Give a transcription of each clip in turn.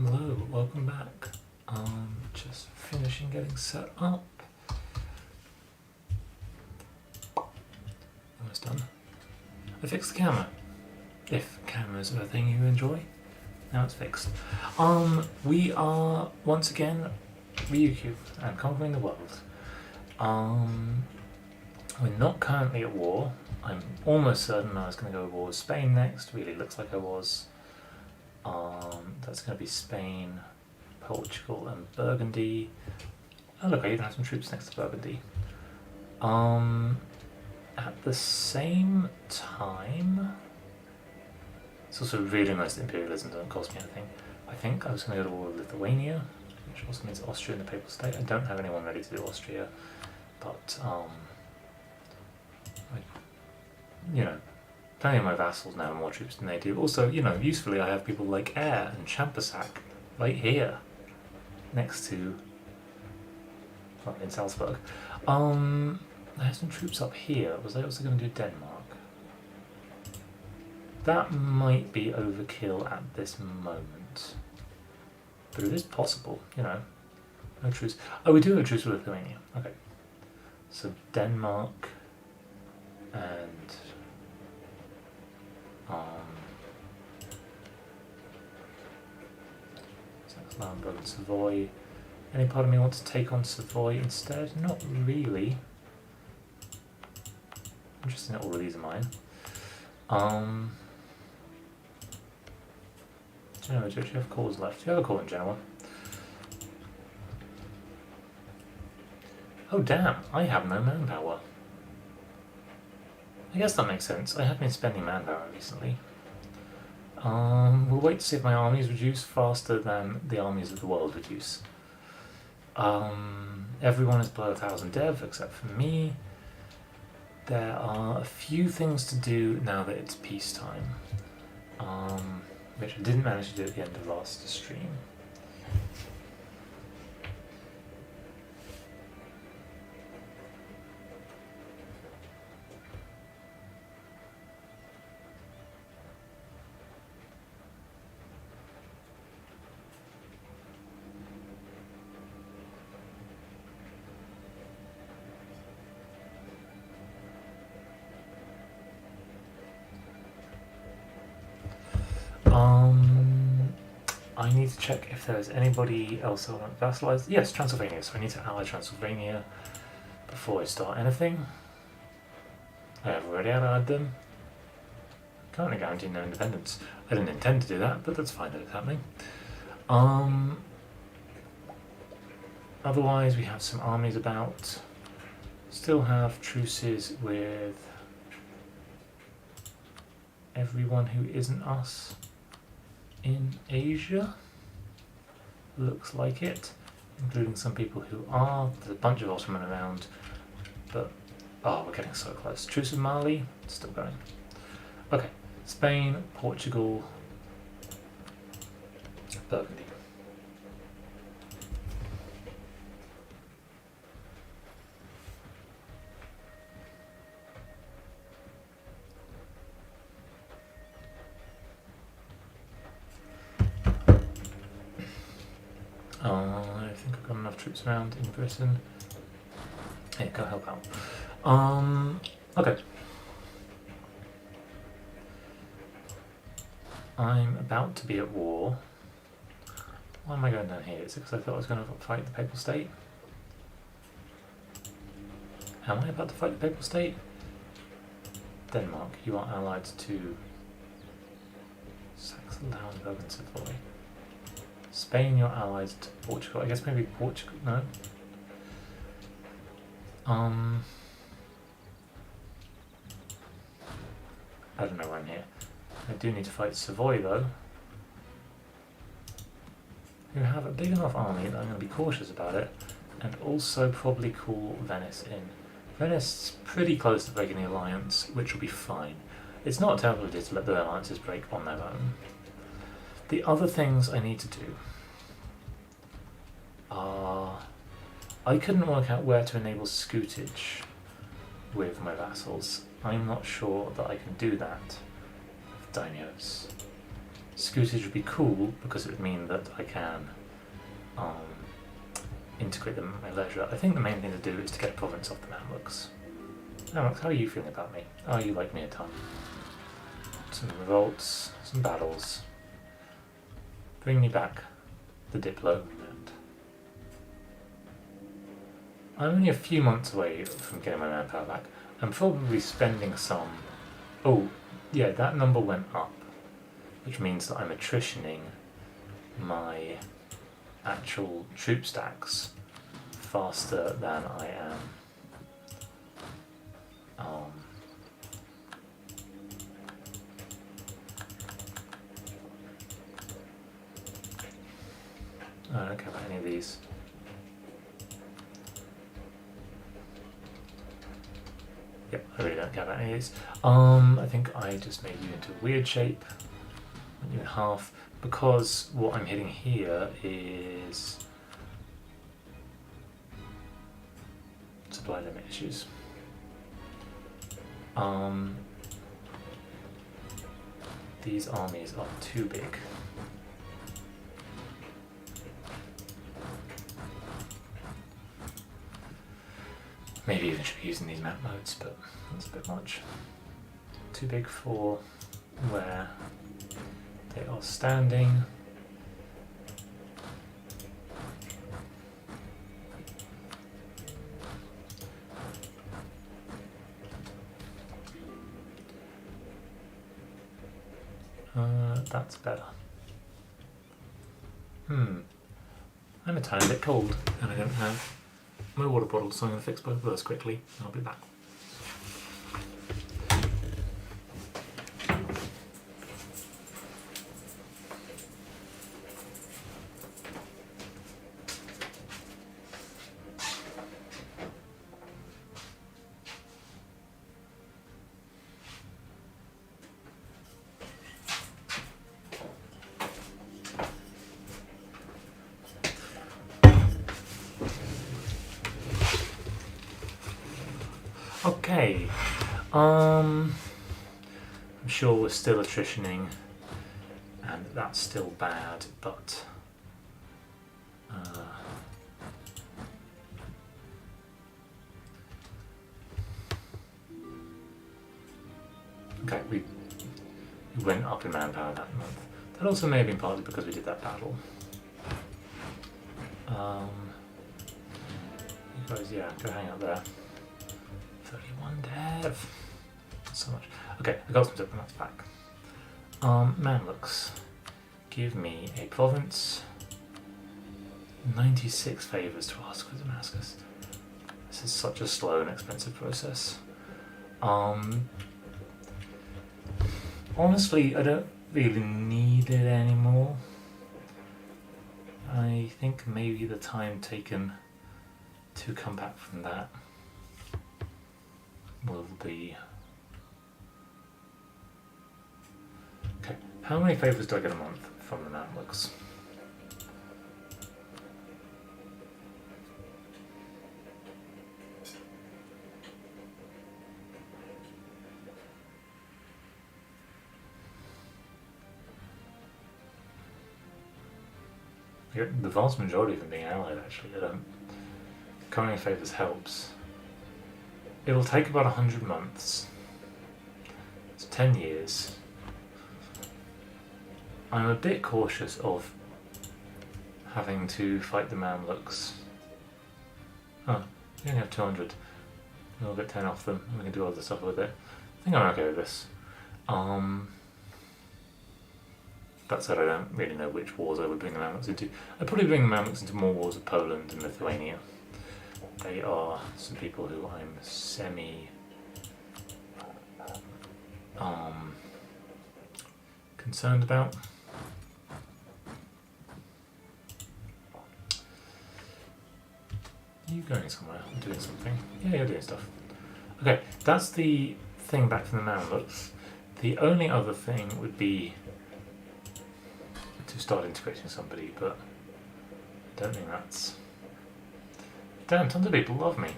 Hello, welcome back. Just finishing getting set up. Almost done. I fixed the camera. If cameras are a thing you enjoy. Now it's fixed. We are once again Ryukyu and conquering the world. We're not currently at war. I'm almost certain I was going to go to war with Spain next. Really looks like I was. That's going to be Spain, Portugal, and Burgundy. Oh look, I even have some troops next to Burgundy. At the same time, it's also really nice that imperialism doesn't cost me anything. I think I was going to go to war with Lithuania, which also means Austria and the Papal State. I don't have anyone ready to do Austria, but plenty of my vassals now have more troops than they do. Also, usefully I have people like Air and Champasak right here, next to, well, in Salzburg. I have some troops up here. Was I also going to do Denmark? That might be overkill at this moment, but it is possible, No truce. Oh, we do have a truce with Lithuania. Okay. So Denmark and Saxe-Lauenburg and Savoy. Any part of me wants to take on Savoy instead? Not really. Interesting that all of these are mine. Genoa, do you have calls left? Do you have a call in Genoa? Oh damn, I have no manpower. I guess that makes sense. I have been spending manpower recently. We'll wait to see if my armies reduce faster than the armies of the world reduce. Everyone is below 1,000 dev except for me. There are a few things to do now that it's peacetime, which I didn't manage to do at the end of last stream. I need to check if there's anybody else I want to vassalize. Yes, Transylvania, so I need to ally Transylvania before I start anything. I have already allied them. Currently guaranteeing their independence. I didn't intend to do that, but that's fine that it's happening. Otherwise, we have some armies about. Still have truces with everyone who isn't us in Asia. Looks like it, including some people who are. There's a bunch of Ottoman around, but we're getting so close. Truce with Mali, still going. Okay, Spain, Portugal, Burgundy. I think I've got enough troops around in Britain. Yeah, go help out. Okay. I'm about to be at war. Why am I going down here? Is it because I thought I was going to fight the Papal State? Am I about to fight the Papal State? Denmark, you are allied to Saxe-Lauenburg and Savoy. Spain, you're allied to Portugal. I guess maybe Portugal. No. I don't know why I'm here. I do need to fight Savoy though, who have a big enough army that I'm going to be cautious about it, and also probably call Venice in. Venice is pretty close to breaking the alliance, which will be fine. It's not a terrible idea to let the alliances break on their own. The other things I need to do are... I couldn't work out where to enable scootage with my vassals. I'm not sure that I can do that with daimyos. Scootage would be cool because it would mean that I can integrate them at my leisure. I think the main thing to do is to get a province off the Mamluks. Mamluks, how are you feeling about me? Are you like me a ton? Some revolts, some battles. Bring me back the Diplo. And I'm only a few months away from getting my manpower back. I'm probably spending some... Oh, yeah, that number went up, which means that I'm attritioning my actual troop stacks faster than I am I don't care about any of these. Yep, I really don't care about any of these. I think I just made you into a weird shape. Went you in half. Because what I'm hitting here is supply limit issues. These armies are too big. Maybe even should be using these map modes, but that's a bit much. Too big for where they are standing. That's better. I'm a tiny bit cold and I don't have my water bottle, so I'm going to fix both of those quickly and I'll be back. Okay, I'm sure we're still attritioning and that's still bad, but okay, we went up in manpower that month. That also may have been partly because we did that battle. You guys, yeah, go hang out there. 31 dev. So much. Okay, I got some diplomats back. Mamluks. Give me a province. 96 favours to ask for Damascus. This is such a slow and expensive process. Honestly, I don't really need it anymore. I think maybe the time taken to come back from that will be... Okay, how many favours do I get a month from the Mamluks? I get the vast majority of them being allied, actually. I don't... Coming in favours helps. It'll take about 100 months. It's 10 years. I'm a bit cautious of having to fight the Mamluks. Oh, we only have 200. We'll get 10 off them and we can do other stuff with it. I think I'm okay with this. That said, I don't really know which wars I would bring the Mamluks into. I'd probably bring the Mamluks into more wars with Poland and Lithuania. They are some people who I'm semi concerned about. Are you going somewhere? I'm doing something. Yeah, you're doing stuff. Okay, that's the thing back from the Mamluks. The only other thing would be to start integrating somebody, but I don't think that's... Damn, tons of people love me.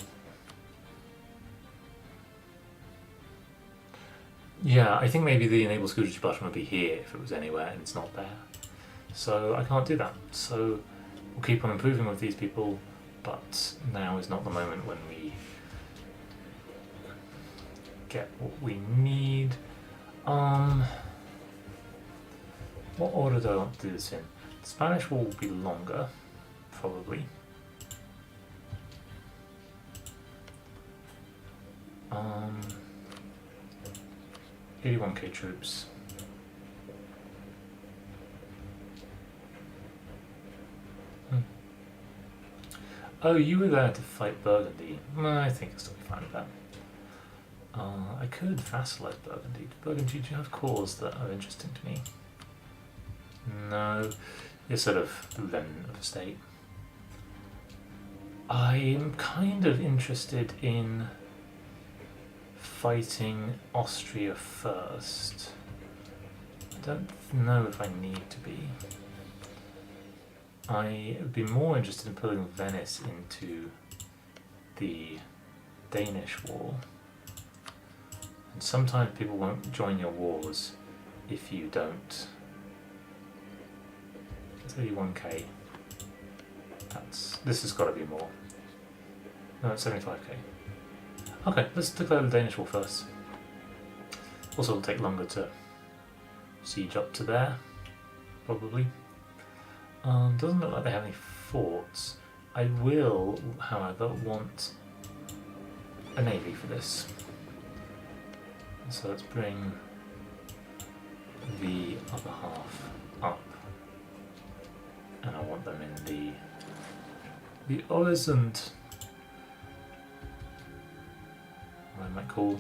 Yeah, I think maybe the enable Scootage button would be here if it was anywhere and it's not there. So I can't do that. So we'll keep on improving with these people, but now is not the moment when we get what we need. What order do I want to do this in? The Spanish War will be longer, probably. 81k troops. Oh, you were there to fight Burgundy. I think I'll still be fine with that. I could vassalize Burgundy. Burgundy, do you have cores that are interesting to me? No, you're sort of the remnant of a state. I'm kind of interested in fighting Austria first. I don't know if I need to be. I would be more interested in pulling Venice into the Danish war. And sometimes people won't join your wars if you don't. 31k. This has got to be more. No, it's 75k. Okay, let's declare the Danish war first. Also, it'll take longer to siege up to there, probably. Doesn't look like they have any forts. I will, however, want a navy for this. So let's bring the other half up, and I want them in the Oresund. What I might call.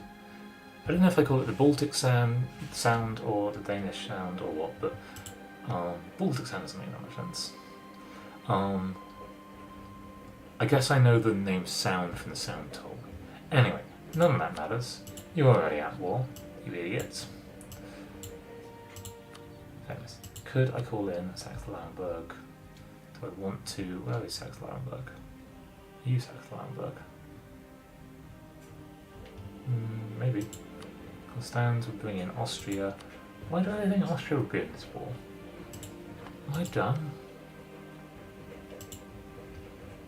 I don't know if I call it the Baltic sound or the Danish sound or what, but Baltic sound doesn't make that much sense. I guess I know the name sound from the sound tool. Anyway, none of that matters. You're already at war, you idiots. Famous. Could I call in Saxe-Lauenburg? Do I want to? Where is Saxe-Lauenburg? Are you Saxe-Lauenburg? Maybe. Constans would bring in Austria. Why do I think Austria would be in this war? Am I done?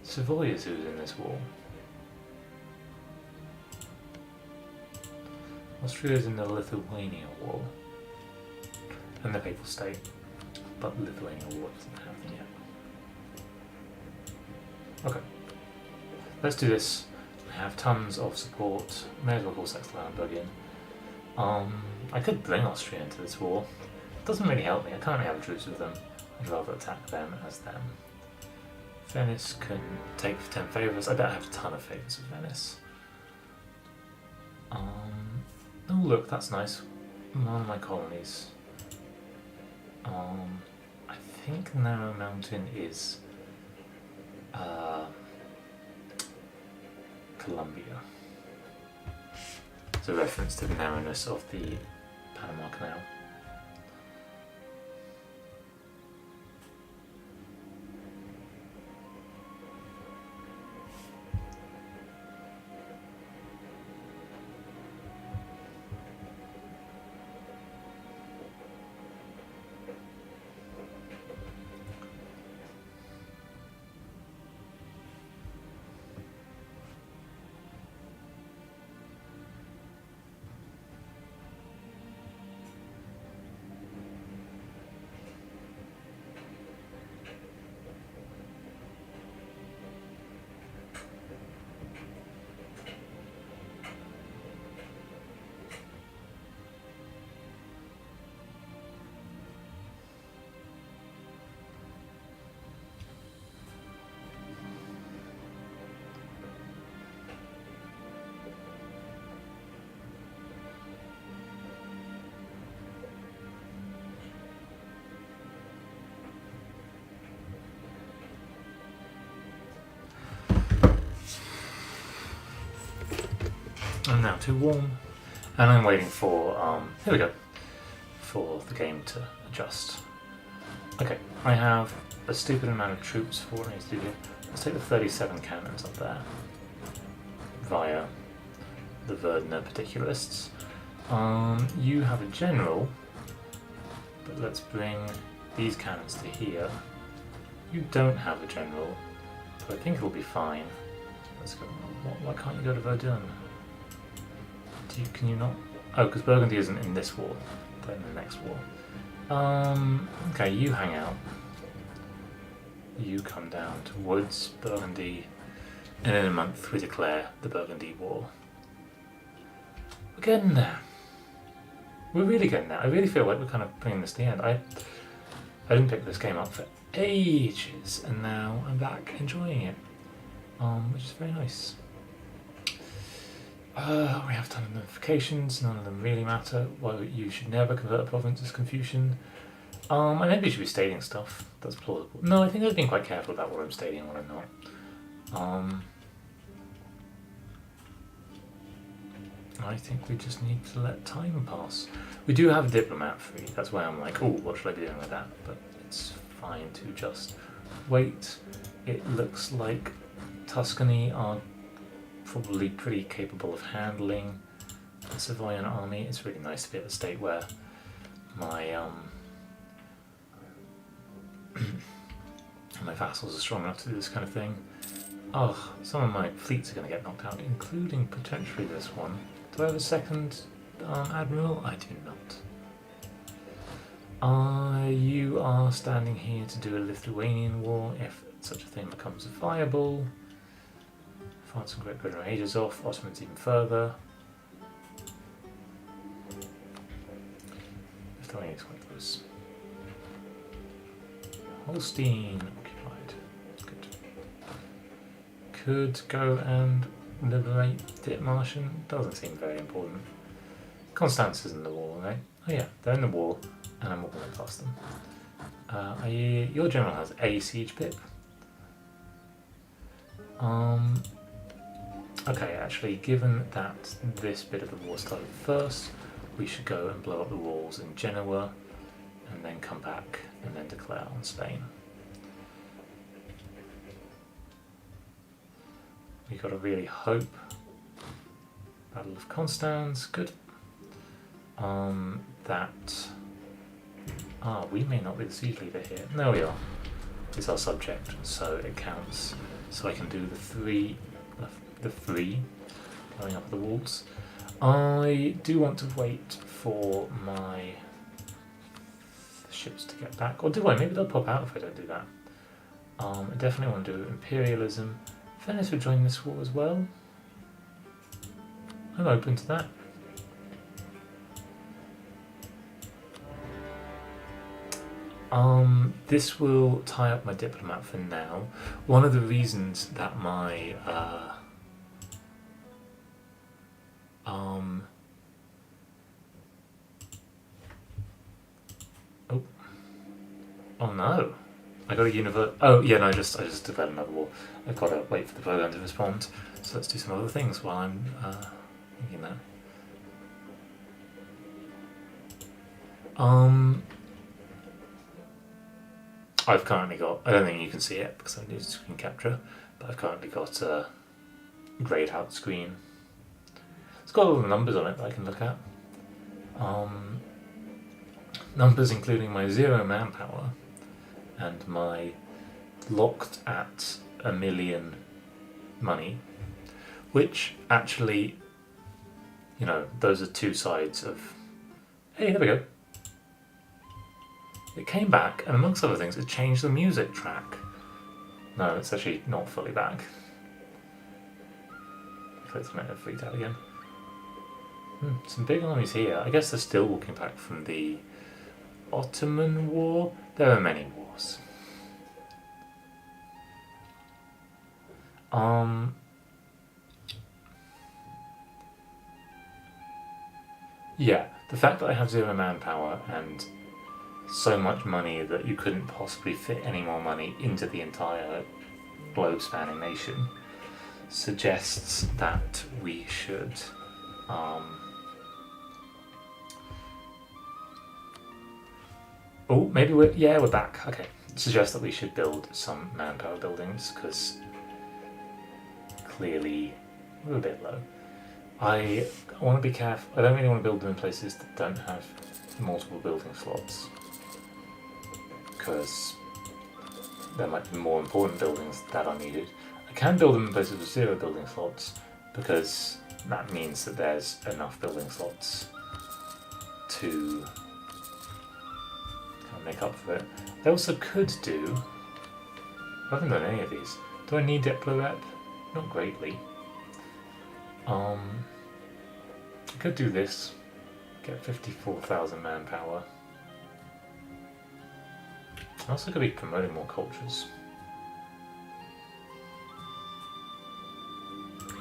Savoy's who's in this war. Austria is in the Lithuania war. And the Papal State. But the Lithuania war doesn't have them yet. Okay. Let's do this. I have tons of support. May as well call Saxe-Lauenburg in. I could bring Austria into this war. It doesn't really help me. I can't really have a truce with them. I'd rather attack them as them. Venice can take 10 favours. I don't have a ton of favours with Venice. Oh look, that's nice. One of my colonies. I think Narrow Mountain is Colombia. It's a reference to the narrowness of the Panama Canal. I'm now too warm, and I'm waiting for, here we go, for the game to adjust. Okay, I have a stupid amount of troops for what I need to do here. Let's take the 37 cannons up there, via the Verdner particularists. You have a general, but let's bring these cannons to here. You don't have a general, but I think it'll be fine. Let's go. Why can't you go to Verdun? Can you not? Oh, because Burgundy isn't in this war, but in the next war. Okay, you hang out. You come down towards Burgundy, and in a month we declare the Burgundy War. We're getting there. We're really getting there. I really feel like we're kind of bringing this to the end. I didn't pick this game up for ages, and now I'm back enjoying it, which is very nice. We have a ton of notifications, none of them really matter. Well, you should never convert a province as Confucian. And maybe you should be stating stuff. That's plausible. No, I think I've been quite careful about what I'm stating and what I'm not. I think we just need to let time pass. We do have a diplomat free. That's why I'm like, oh, what should I be doing with that? But it's fine to just wait. It looks like Tuscany are probably pretty capable of handling the civilian army. It's really nice to be at a state where my my vassals are strong enough to do this kind of thing. Oh, some of my fleets are going to get knocked out, including potentially this one. Do I have a second admiral? I do not. You are standing here to do a Lithuanian war if such a thing becomes viable. France and Great Britain are ages off, Ottomans even further. Lithuania is quite close. Holstein occupied. Good. Could go and liberate Dithmarschen. Doesn't seem very important. Constance is in the war, right? Oh yeah, they're in the war, and I'm walking past them. Your general has a siege pip. Okay, actually, given that this bit of the war started first, we should go and blow up the walls in Genoa, and then come back and then declare on Spain. We gotta really hope. Battle of Constance, good. We may not be the siege leader here. No, we are. It's our subject, so it counts. So I can do the three blowing up the walls. I do want to wait for my ships to get back, or do I? Maybe they'll pop out if I don't do that. I definitely want to do imperialism. Venice would join this war as well. I'm open to that. This will tie up my diplomat for now. One of the reasons that my oh no, I got a universe. Oh yeah, no, I just declared another war. I've got to wait for the program to respond. So let's do some other things while I'm thinking that. I've currently got, I don't think you can see it because I need screen capture, but I've currently got a grayed out screen. It's got all the numbers on it that I can look at. Numbers including my 0 manpower and my locked at 1 million money, which actually, you know, those are two sides of, hey, there we go. It came back, and amongst other things, it changed the music track. No, it's actually not fully back. Clicked on it and freaked out again. Some big armies here. I guess they're still walking back from the Ottoman War. There are many wars. Yeah, the fact that I have 0 manpower and so much money that you couldn't possibly fit any more money into the entire globe-spanning nation suggests that we should oh, maybe we're back. Okay, it suggests that we should build some manpower buildings because clearly we're a bit low. I want to be careful. I don't really want to build them in places that don't have multiple building slots, because there might be more important buildings that are needed. I can build them in places with 0 building slots, because that means that there's enough building slots to kind of make up for it. I also could do... I haven't done any of these. Do I need Diplo Rep? Not greatly. I could do this. Get 54,000 manpower. I also could be promoting more cultures.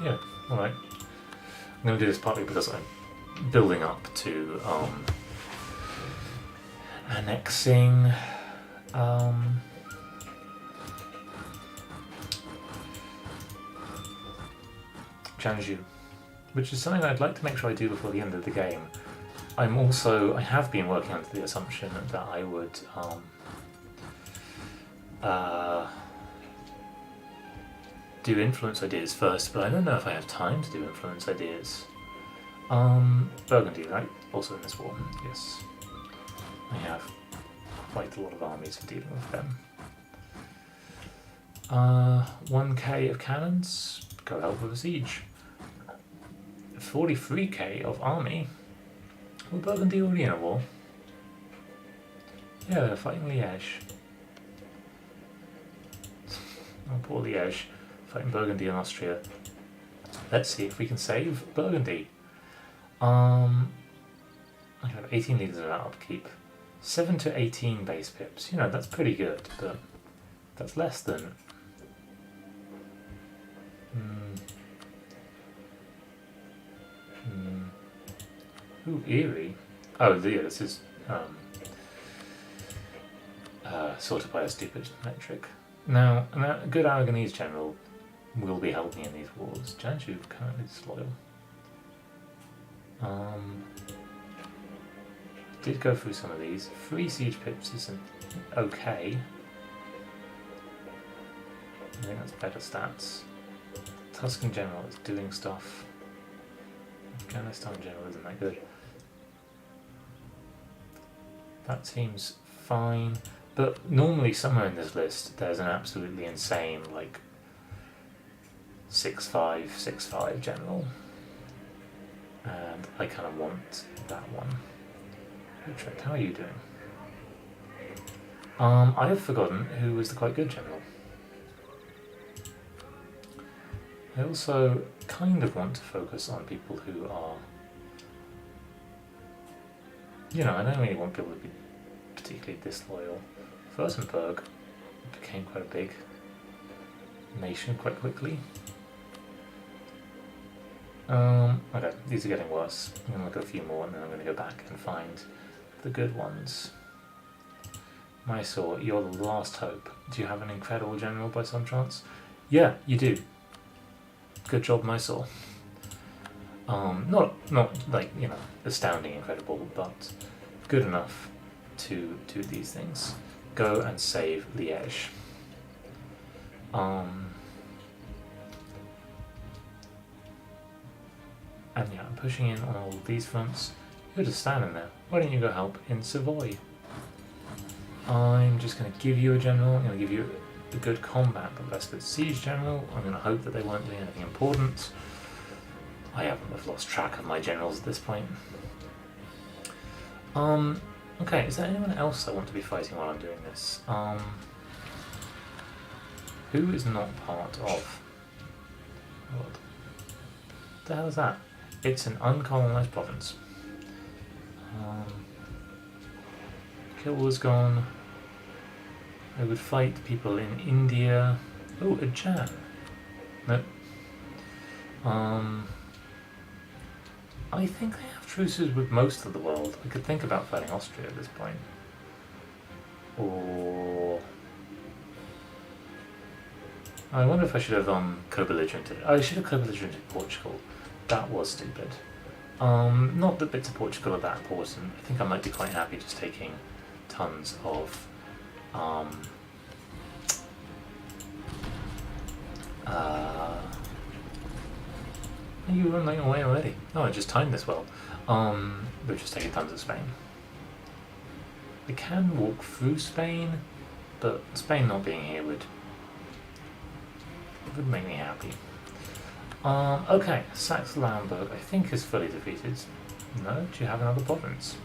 Yeah, alright. I'm going to do this partly because I'm building up to annexing Janju, which is something I'd like to make sure I do before the end of the game. I have been working under the assumption that I would do influence ideas first, but I don't know if I have time to do influence ideas. Burgundy, right? Also in this war, yes. I have quite a lot of armies for dealing with them. 1k of cannons, go help with a siege. 43k of army. Were Burgundy already in a war? Yeah, they're fighting Liège. Oh, poor Liège. Fighting Burgundy and Austria. Let's see if we can save Burgundy. I have 18 leaders of upkeep. 7 to 18 base pips. You know, that's pretty good, but that's less than... Ooh, Erie. Oh, yeah, this is sorted by a stupid metric. Now, a good Aragonese general will be helping in these wars. Janju currently disloyal. Did go through some of these. 3 siege pips isn't okay. I think that's better stats. Tuscan general is doing stuff. Afghanistan general isn't that good. That seems fine. But normally somewhere in this list there's an absolutely insane, like, 6-5, 6-5 general. And I kind of want that one. Utrecht, how are you doing? I have forgotten who was the quite good general. I also kind of want to focus on people who are... You know, I don't really want people to be particularly disloyal. Württemberg became quite a big nation quite quickly. Okay, these are getting worse. I'm going to look at a few more and then I'm going to go back and find the good ones. Mysore, you're the last hope. Do you have an incredible general by some chance? Yeah, you do. Good job, Mysore. Not like, you know, astounding incredible, but good enough to do these things. Go and save Liège. And yeah, I'm pushing in on all of these fronts. You're just standing there. Why don't you go help in Savoy? I'm just going to give you a general. I'm going to give you a good combat, but less good siege general. I'm going to hope that they won't do anything important. I've lost track of my generals at this point. Okay, is there anyone else I want to be fighting while I'm doing this? Who is not part of... What the hell is that? It's an uncolonised province. Kill was gone. I would fight people in India. Oh, a Jan. Nope. I think they have truces with most of the world. I could think about fighting Austria at this point. Or... I wonder if I should have co-belligerented. I should have co-belligerented Portugal. That was stupid. Not that bits of Portugal are that important. I think I might be quite happy just taking tons of You were running away already. Oh, I just timed this well. We're just taking tons of Spain. We can walk through Spain, but Spain not being here would make me happy. Okay, Saxe-Lauenburg I think is fully defeated. No? Do you have another province?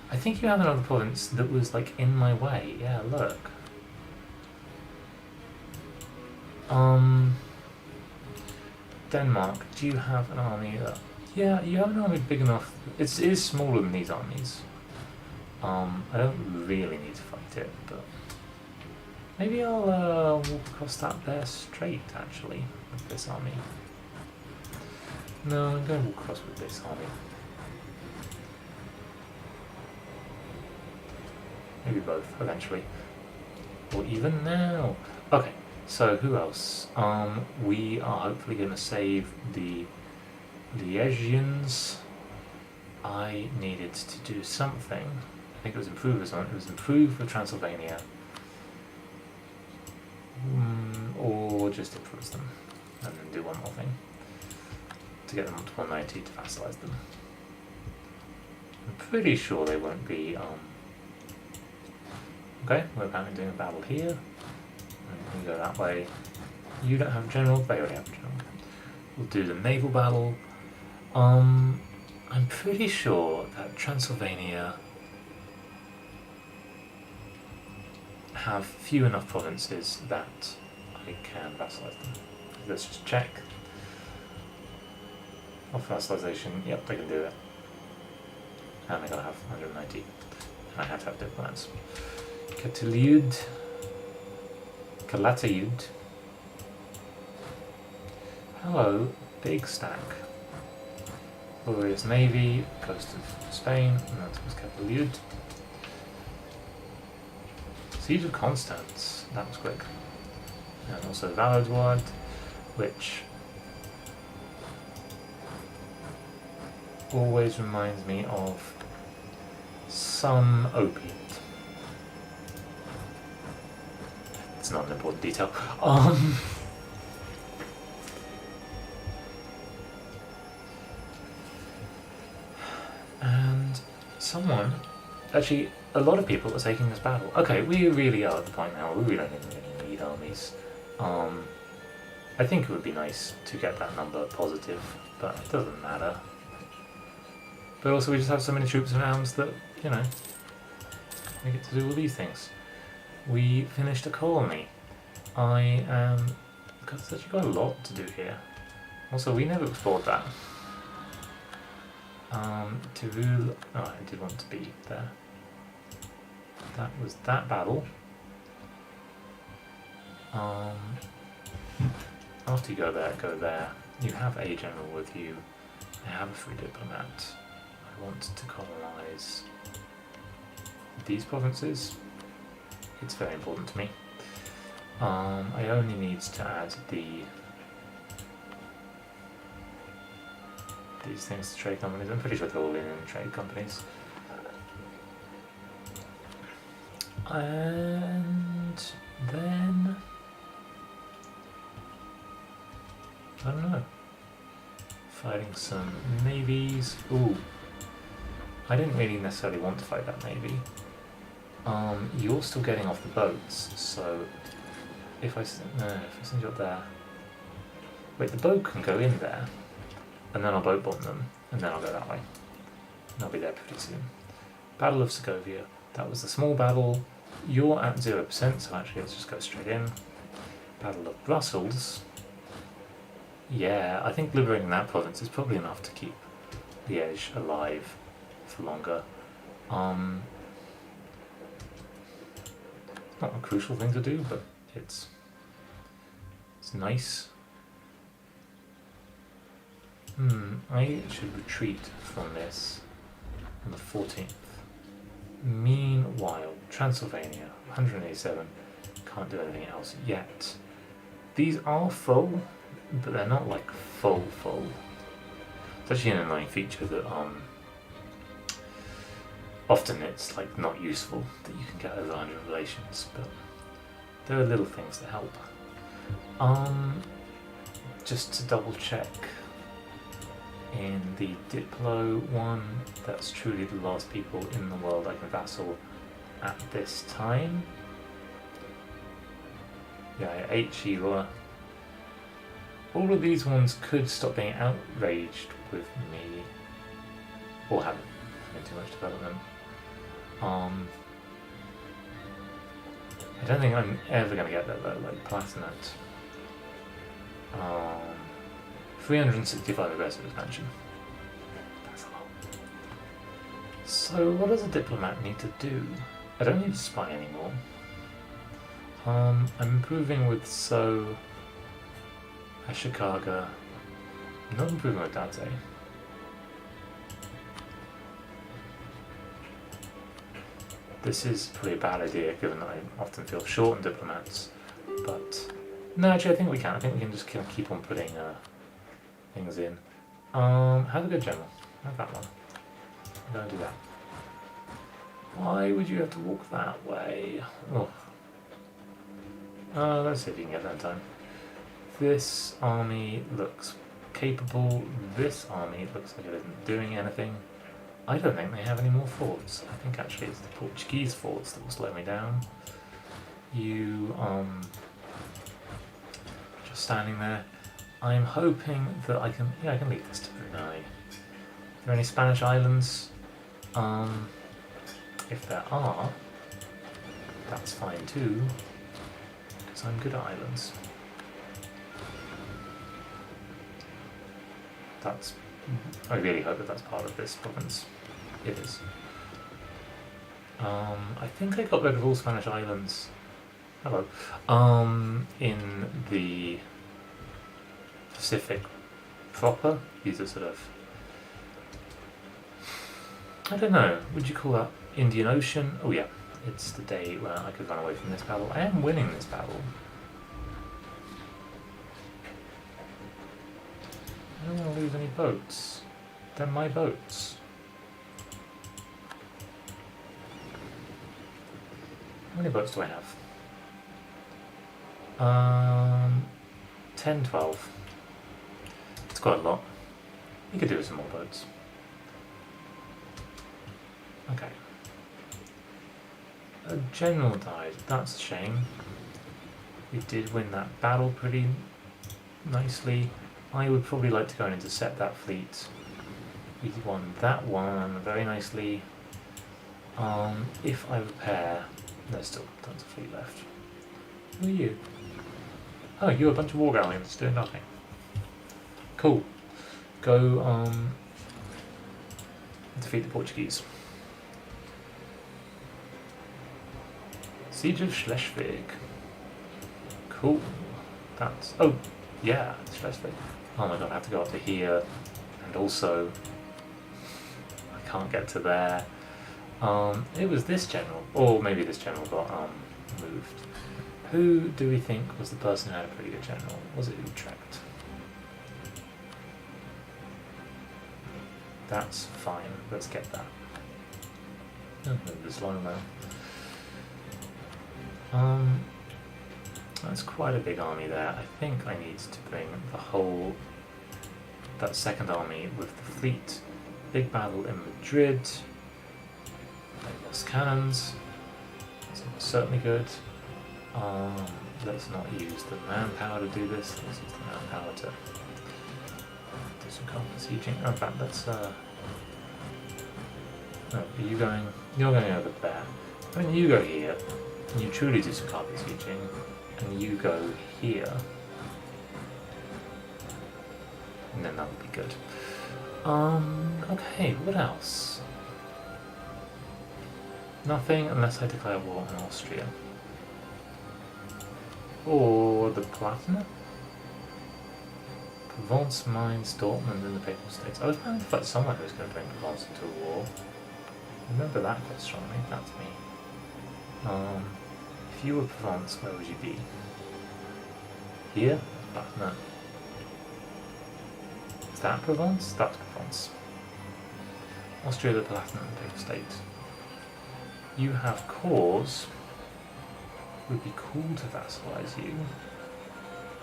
I think you have another province that was like in my way. Yeah, look. Denmark, do you have an army that... Yeah, you have an army big enough. It is smaller than these armies. I don't really need to fight it, but... Maybe I'll walk across that there strait, actually, with this army. No, I'm going to walk across with this army. Maybe both, eventually. Or even now. Okay, so who else? We are hopefully going to save the Liègians. I needed to do something. I think it was improve or something. It was improve for Transylvania. Or just influence them. And then do one more thing. To get them up to 190 to vassalize them. I'm pretty sure they won't be... Okay, we're apparently doing a battle here. And we go that way. You don't have a general, they already have a general. We'll do the naval battle. I'm pretty sure that Transylvania have few enough provinces that I can vassalize them. Let's just check. Off vassalization, yep, they can do it. And they're going to have 190. And I have to have diplomats. Calatayud. Hello, big stack. Glorious Navy, coast of Spain, and that was Calatayud. Siege of Constance, that was quick. And also Valodward, which always reminds me of some opiate. It's not an important detail. And someone, actually, a lot of people are taking this battle. Okay, we really are at the point now where we don't even need armies. I think it would be nice to get that number positive, but it doesn't matter. But also we just have so many troops around that, you know, we get to do all these things. We finished a colony. Because it's actually got a lot to do here. Also, we never explored that. Tirul, oh, I did want to be there. That was that battle. After you go there. You have a general with you. I have a free diplomat. I want to colonize these provinces. It's very important to me. I only need to add these things to trade companies. I'm pretty sure they're all in trade companies. And then I don't know. Fighting some navies. Ooh. I didn't really necessarily want to fight that navy. You're still getting off the boats, so if I send you up there... Wait, the boat can go in there, and then I'll boat bomb them, and then I'll go that way. And I'll be there pretty soon. Battle of Segovia. That was a small battle. You're at 0%, so actually let's just go straight in. Battle of Brussels. Yeah, I think liberating that province is probably enough to keep Liège alive for longer. Not a crucial thing to do, but it's nice. I should retreat from this on the 14th. Meanwhile, Transylvania, 187, can't do anything else yet. These are full, but they're not like full. It's actually an annoying feature that often it's like not useful that you can get over 100 relations, but there are little things that help. just to double check, in the Diplo one, that's truly the last people in the world I can vassal at this time. Yeah, 8 Sheila. All of these ones could stop being outraged with me, or having too much development. I don't think I'm ever going to get that though, like Platinate. 365 aggressive expansion. That's a lot. So what does a diplomat need to do? I don't need to spy anymore. I'm improving with So, Ashikaga. I'm not improving with Date. This is probably a bad idea given that I often feel short on diplomats, but no, actually I think we can. I think we can just keep on putting things in. Have a good general. Have that one. I'm going to do that. Why would you have to walk that way? Oh. Let's see if you can get that in time. This army looks capable. This army looks like it isn't doing anything. I don't think they have any more forts. I think actually it's the Portuguese forts that will slow me down. You, just standing there. I'm hoping that I can leave this to Brunei. Are there any Spanish islands? If there are, that's fine too, because I'm good at islands. I really hope that that's part of this province. It is. I think I got rid of all Spanish islands. Hello. In the Pacific proper. These are sort of, I don't know, would you call that Indian Ocean? Oh yeah, it's the day where I could run away from this battle. I am winning this battle. I don't want to lose any boats. They're my boats. How many boats do I have? 10, 12. It's quite a lot. You could do with some more boats. Okay. A general died. That's a shame. We did win that battle pretty nicely. I would probably like to go and intercept that fleet. We won that one very nicely. If I repair, there's still tons of fleet left. Who are you? Oh, you're a bunch of war galleons doing nothing. Cool. Go defeat the Portuguese. Siege of Schleswig. Cool. That's, oh yeah, Schleswig. Oh my god, I have to go up to here, and also I can't get to there. It was this general, or maybe this general got moved. Who do we think was the person who had a pretty good general? Was it Utrecht? That's fine, let's get that. Don't move this long though. That's quite a big army there. I think I need to bring the whole, that second army with the fleet. Big battle in Madrid. I lost cannons. That's certainly good. Let's not use the manpower to do this. Let's use the manpower to do some combat sieging. Oh, in fact, let's oh, are you going? You're going over there. When you go here, and you truly do some carpet sieging, and you go here, and then that would be good. Okay, what else? Nothing unless I declare war on Austria. Or the Palatinate? Provence, Mainz, Dortmund, and the Papal States. I was planning to fight someone who was going to bring Provence into a war. Remember that quite strongly, that's me. If you were Provence, where would you be? Here? No. Is that Provence? That's Provence. Austria, the Palatinate, and the Papal States. You have cause. Would be cool to vassalize you.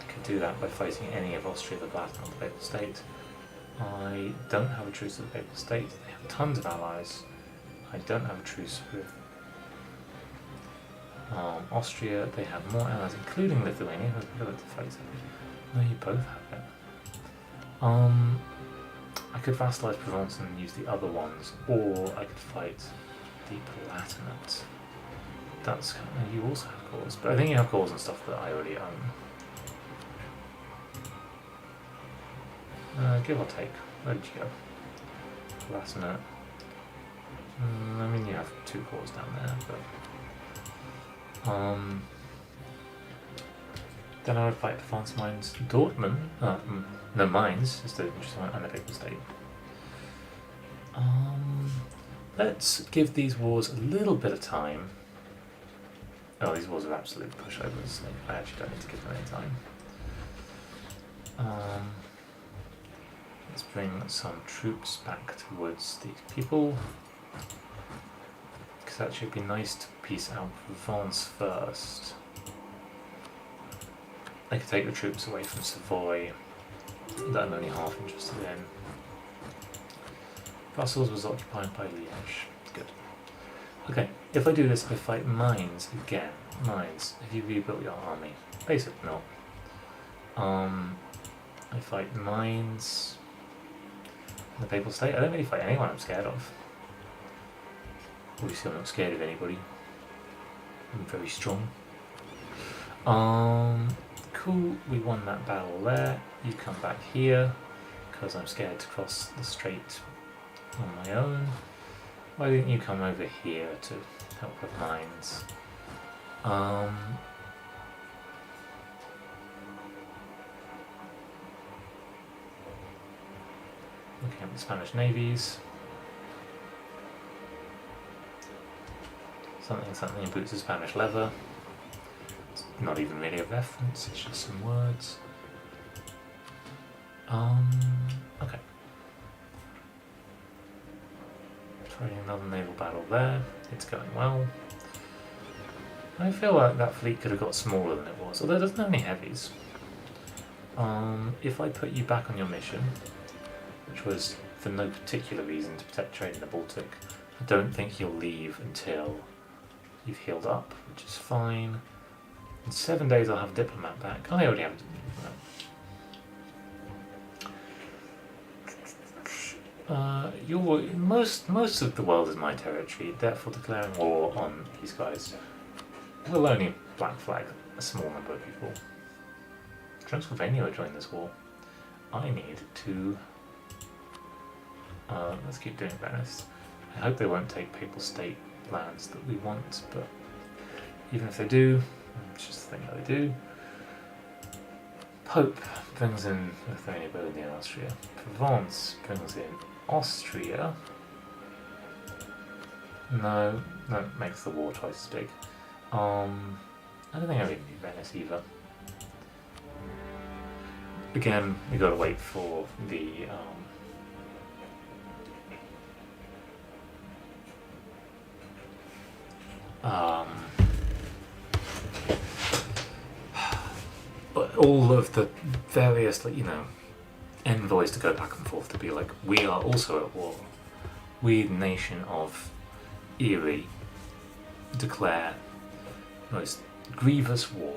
I could do that by fighting any of Austria, the Latin, or the Papal State. I don't have a truce with the Papal State. They have tons of allies. I don't have a truce with Austria. They have more allies, including Lithuania, who I'd like to fight. No, you both have it. I could vassalize Provence and use the other ones, or I could fight the Palatinate. That's kind of, you also have cores, but I think you have cores and stuff that I already own. Give or take. Where did you go? Palatinate. I mean, you have 2 cores down there, but then I would fight Provence, Mainz, Dortmund. No, Mainz is the interesting one, and the Papal State. Let's give these wars a little bit of time. Oh, these wars are absolute pushovers. I actually don't need to give them any time. Let's bring some troops back towards these people. Because actually it'd be nice to piece out Provence first. I could take the troops away from Savoy that I'm only half interested in. Brussels was occupied by Liège. Good. Okay, if I do this, I fight Mainz again. Mainz, have you rebuilt your army? Basically not. I fight Mainz. The Papal State? I don't really fight anyone I'm scared of. Obviously I'm not scared of anybody. I'm very strong. Cool, we won that battle there. You come back here, because I'm scared to cross the strait on my own. Why didn't you come over here to help with mines? Looking at the Spanish navies. Something boots of Spanish leather. It's not even really a reference, it's just some words. Okay. Trying another naval battle there. It's going well. I feel like that fleet could have got smaller than it was, although it doesn't have any heavies. If I put you back on your mission, which was for no particular reason to protect trade in the Baltic, I don't think you'll leave until you've healed up, which is fine. In 7 days I'll have a diplomat back. I already have a diplomat. Most of the world is my territory, therefore declaring war on these guys will only black flag a small number of people. Transylvania will join this war. I need to... let's keep doing Venice. I hope they won't take Papal State lands that we want, but even if they do, it's just the thing that they do. Pope brings in Lithuania, Bohemia, and Austria. Provence brings in Austria. No, that makes the war twice as big. I don't think I really need Venice either. Again, we gotta wait for the but all of the various, like, envoys to go back and forth to be like, we are also at war. We, the nation of Erie, declare most grievous war.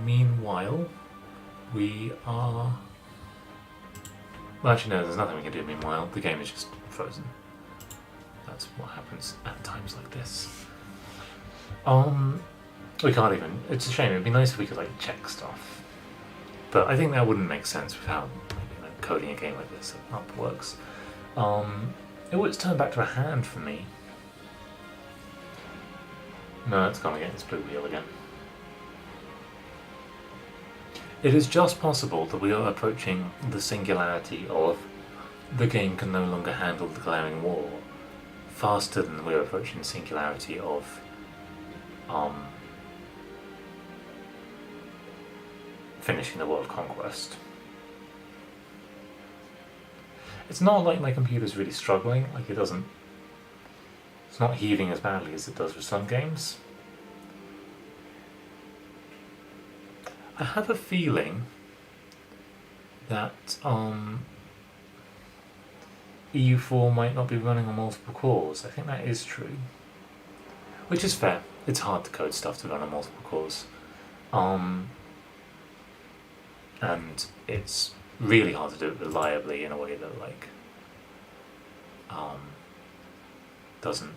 Meanwhile, we are... Well, actually no, there's nothing we can do meanwhile. The game is just frozen. That's what happens at times like this. We can't even... It's a shame, it'd be nice if we could, like, check stuff. But I think that wouldn't make sense with how coding a game like this up works. It's turned back to a hand for me. No, it's gone again, it's blue wheel again. It is just possible that we are approaching the singularity of the game can no longer handle declaring war faster than we are approaching the singularity of finishing the world conquest. It's not like my computer's really struggling, like it's not heaving as badly as it does with some games. I have a feeling that EU4 might not be running on multiple cores. I think that is true. Which is fair. It's hard to code stuff to run on multiple cores. And it's really hard to do it reliably in a way that doesn't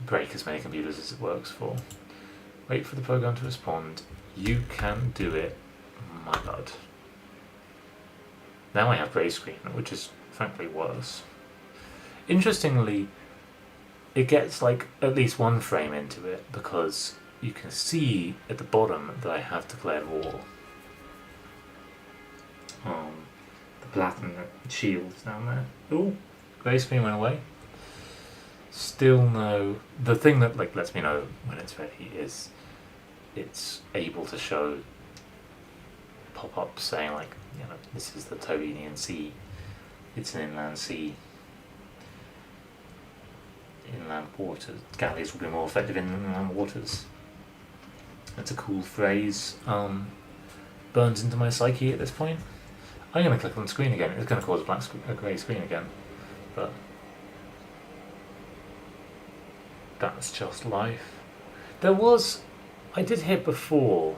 break as many computers as it works for. Wait for the program to respond. You can do it, my bud. Now I have grey screen, which is frankly worse. Interestingly, it gets like at least one frame into it because you can see at the bottom that I have declared war. The platinum shields down there. Ooh, grey screen went away. Still no. The thing that lets me know when it's ready is it's able to show pop-ups saying this is the Tyrrhenian Sea. It's an inland sea. Inland waters. Galleys will be more effective in inland waters. That's a cool phrase. Burns into my psyche at this point. I'm going to click on the screen again. It's going to cause a grey screen again, but that's just life. I did hit before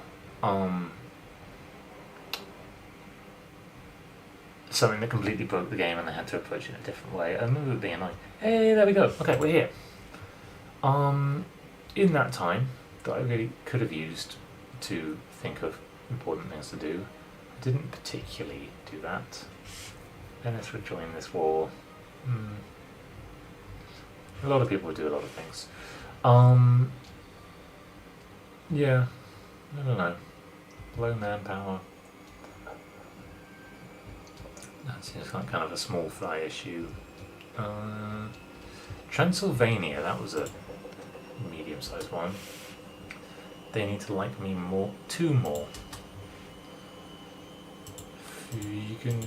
something that completely broke the game and I had to approach it in a different way. I remember it being like, hey, there we go. Okay, we're here. In that time that I really could have used to think of important things to do, I didn't particularly do that. Then let's rejoin this war. A lot of people would do a lot of things. Yeah, I don't know. Low manpower. That seems like kind of a small fry issue. Transylvania, that was a medium-sized one. They need to like me more. 2 more.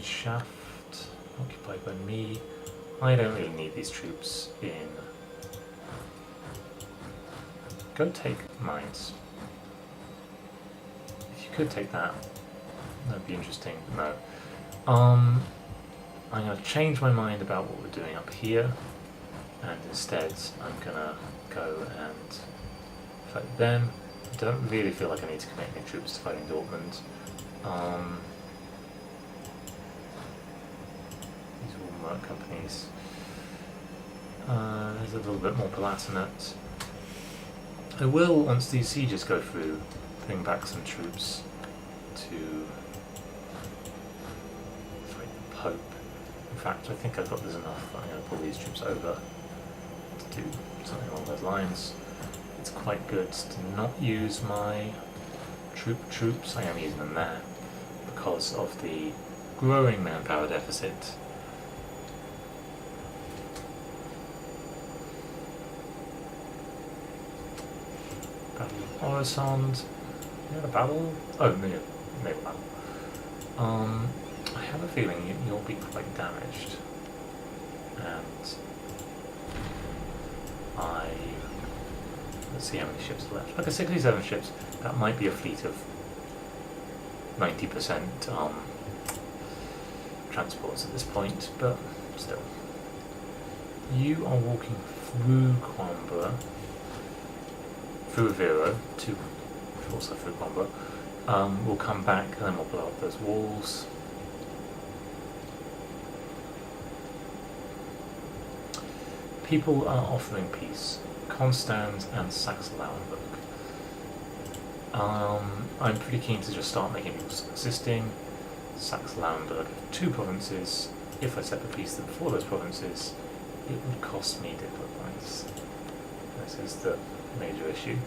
Shaft, occupied by me. I don't really need these troops in. Go take mines. If you could take that, that'd be interesting. No. I'm going to change my mind about what we're doing up here, and instead I'm going to go and fight them. I don't really feel like I need to commit any troops to fighting Dortmund. These are all merc companies. There's a little bit more Palatinate. I will, once these sieges go through, bring back some troops to fight the Pope. In fact, I think I've got this enough that I'm going to pull these troops over to do something along those lines. It's quite good to not use my troops. I am using them there because of the growing manpower deficit. Battle of Oresund. You had a battle? Oh, no, naval battle. I have a feeling you'll be quite damaged. And let's see how many ships are left. Okay, 67 ships. That might be a fleet of 90% transports at this point, but still. You are walking through Coimbra, through Vero, also through Coimbra. We'll come back and then we'll blow up those walls. People are offering peace. Constans and Saxe-Lauenburg. I'm pretty keen to just start making people existing. Saxe-Lauenburg have 2 provinces. If I set the peace for those provinces, it would cost me diplo points. This is the major issue.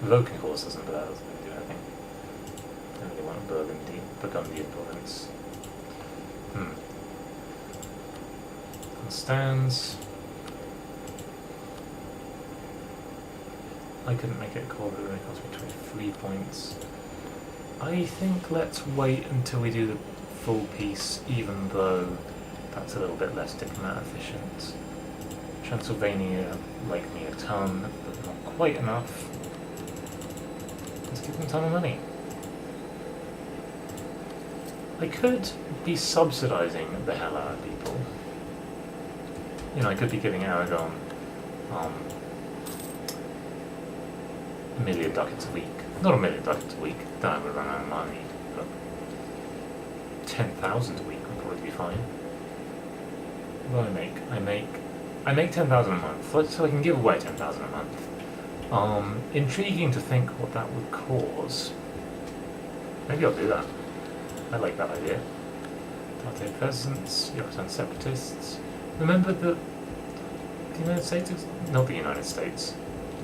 Revoking horse doesn't, but that doesn't really do anything. I don't really want a Burgundian province. Constans. I couldn't make it a call, it only cost me 23 points. I think let's wait until we do the full piece, even though that's a little bit less diplomat efficient. Transylvania like me a ton, but not quite enough. Let's give them a ton of money. I could be subsidising the hell out of people. You know, I could be giving Aragon a million ducats a week. Not a million ducats a week, then I would run out of money, but 10,000 a week would probably be fine. What do I make? I make 10,000 a month, so I can give away 10,000 a month. Intriguing to think what that would cause. Maybe I'll do that. I like that idea. Tartary peasants, European separatists. Remember that the United States is not the United States.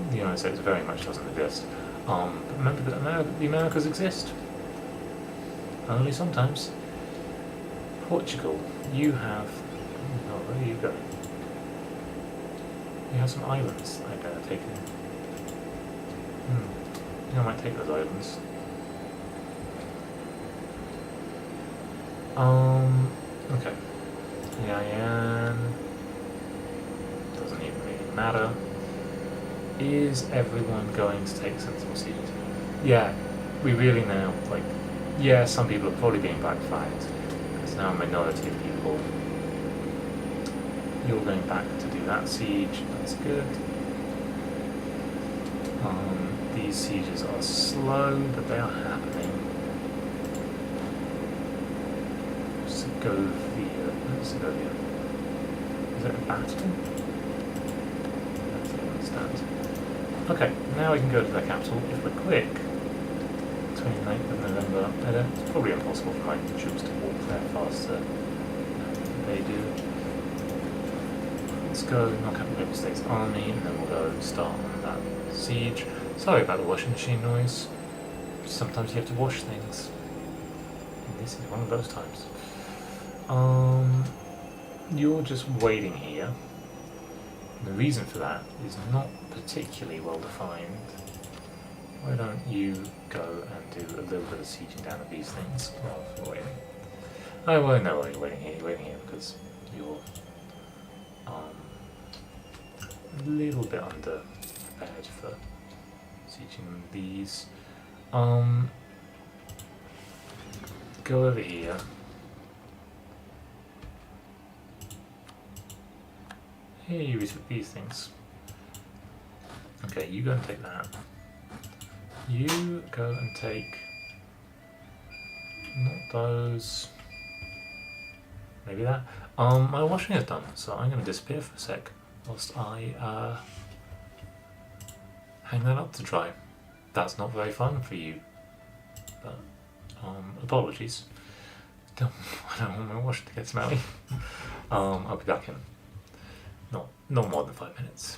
The United States very much doesn't exist. But remember that the Americas exist. Only sometimes. Portugal, you have. Oh, where are you going? You have some islands I better take in. I think I might take those islands. Okay. Yan doesn't even really matter. Is everyone going to take sensible seat? Yeah, we really now, like, yeah, some people are probably being backfired. There's now a minority of people. You're going back to do that siege, that's good. These sieges are slow, but they are happening. Segovia. Is it a battle? That's I understand. Okay, now we can go to the capital if we're quick. 29th of November. It's probably impossible for my troops to walk there faster than they do. Let's go knock out the Paper States Army, and then we'll go start on that siege. Sorry about the washing machine noise. Sometimes you have to wash things. And this is one of those times. You're just waiting here. And the reason for that is not particularly well defined. Why don't you go and do a little bit of sieging down of these things while we're waiting? Oh, well, no, you're waiting here. You're waiting here because you're a little bit under prepared for sieging these. Go over here. Here you retook these things. Okay, you go and take that. You go and take not those. Maybe that. My washing is done, so I'm gonna disappear for a sec whilst I hang that up to dry. That's not very fun for you. But apologies. I don't want my washing to get smelly. I'll be back in not more than 5 minutes.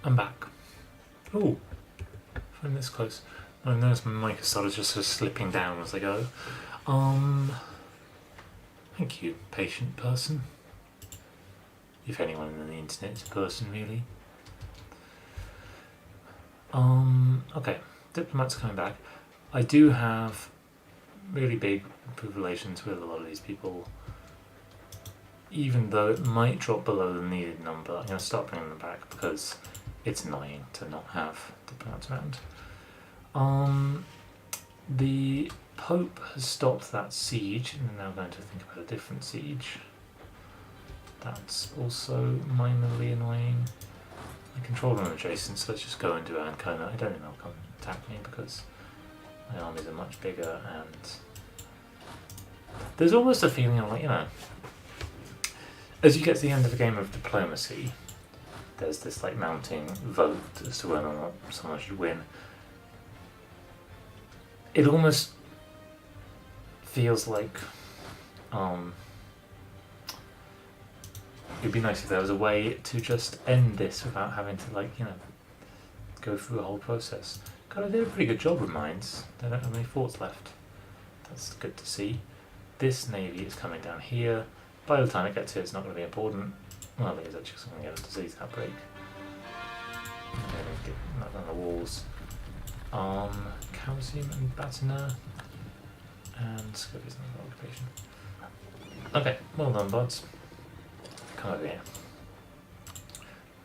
I'm back. Ooh, I'm this close. I noticed my mic has started just sort of slipping down as I go. Thank you, patient person. If anyone on the internet's a person, really. Okay, diplomats coming back. I do have really big improved relations with a lot of these people. Even though it might drop below the needed number, I'm going to start bringing them back because it's annoying to not have diplomats around. The Pope has stopped that siege, and they're now going to think about a different siege. That's also minorly annoying. I control them adjacent, so let's just go and do Ancona. I don't think they'll come attack me because my armies are much bigger, and there's almost a feeling of like, you know, as you get to the end of a game of diplomacy, there's this like mounting vote as to whether or not someone should win. It almost feels like it'd be nice if there was a way to just end this without having to, like, you know, go through a whole process. God, I did a pretty good job with mines. They don't have any forts left. That's good to see. This navy is coming down here. By the time it gets here, it's not going to be important. Well, it is actually because I'm going to get a disease outbreak. Get that on the walls. Calcium and Batina. And Scovia's another occupation. Okay, well done, buds. Come over here.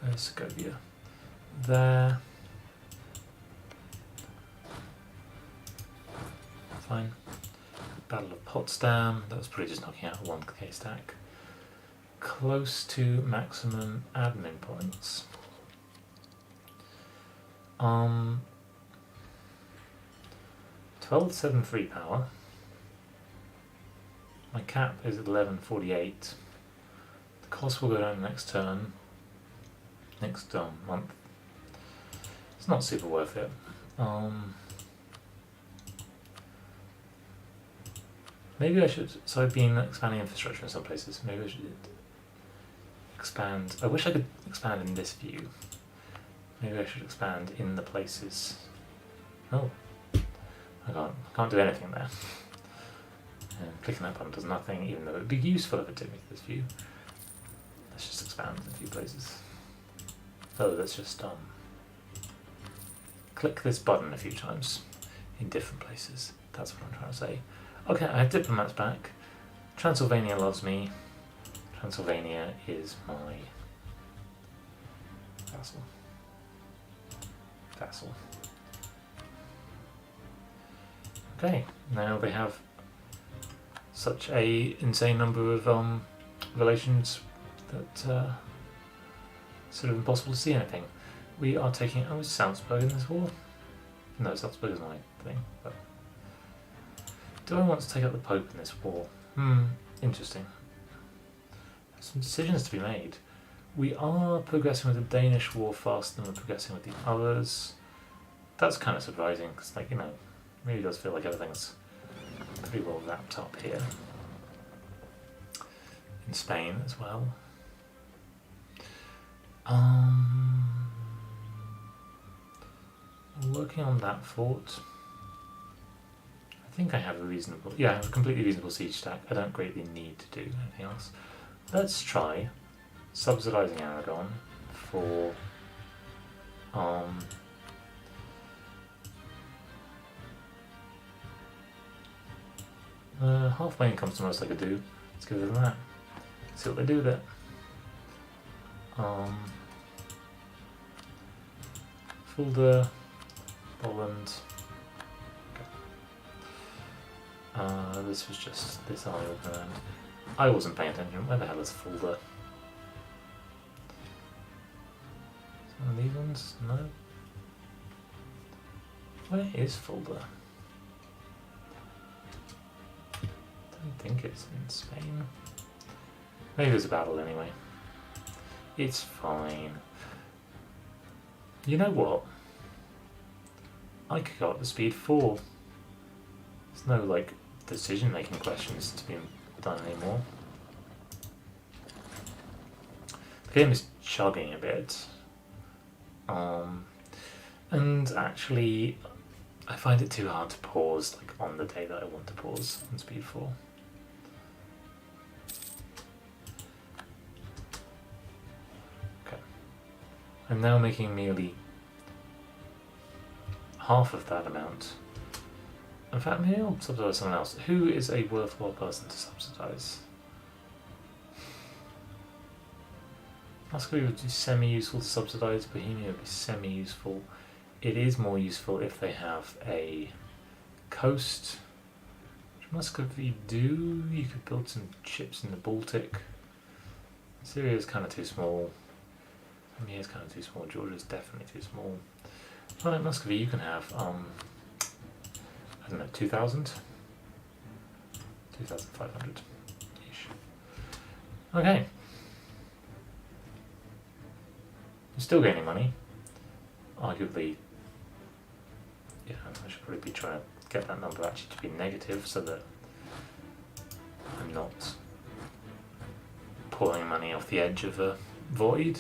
There's Scovia. There. Fine. Battle of Potsdam. That was probably just knocking out a 1k stack. Close to maximum admin points. 1273 power. My cap is 1148. The cost will go down next turn. Next month. It's not super worth it. Maybe I should. So I've been expanding infrastructure in some places. Maybe I should expand. I wish I could expand in this view. Maybe I should expand in the places. Oh, I can't do anything there. And clicking that button does nothing, even though it would be useful if it took me to this view. Let's just expand in a few places. Oh, let's just click this button a few times in different places. That's what I'm trying to say. Okay, I have diplomats back. Transylvania loves me. Transylvania is my vassal. Okay, now they have such a insane number of relations that sort of impossible to see anything. We are taking Salzburg in this war. No, Salzburg is my thing. But do I want to take out the Pope in this war? Interesting. There's some decisions to be made. We are progressing with the Danish war faster than we're progressing with the others. That's kind of surprising because, like, you know, it really does feel like everything's pretty well wrapped up here. In Spain as well. Working on that fort. I think I have I have a completely reasonable siege stack. I don't greatly need to do anything else. Let's try subsidizing Aragon for half my income's the most I could do. Let's give them that. See what they do with it. Fulda, Poland. Okay. This was just this army around. I wasn't paying attention. Where the hell is Fulda? One of these ones? No. Where is Fulda? Don't think it's in Spain. Maybe there's a battle anyway. It's fine. You know what? I could go up to speed 4. There's no, like, decision-making questions to be done anymore. The game is chugging a bit. And actually, I find it too hard to pause like on the day that I want to pause on speed 4. Okay, I'm now making nearly half of that amount. In fact, maybe I'll subsidise someone else. Who is a worthwhile person to subsidise? Muscovy would be semi-useful to subsidise. Bohemia would be semi-useful. It is more useful if they have a coast. Which Muscovy do? You could build some ships in the Baltic. Syria is kind of too small. Crimea is kind of too small. Georgia is definitely too small. Like Muscovy, you can have I don't know, 2,000? 2,500-ish. Okay. You're still gaining money. Arguably, yeah, I should probably be trying to get that number actually to be negative so that I'm not pulling money off the edge of a void.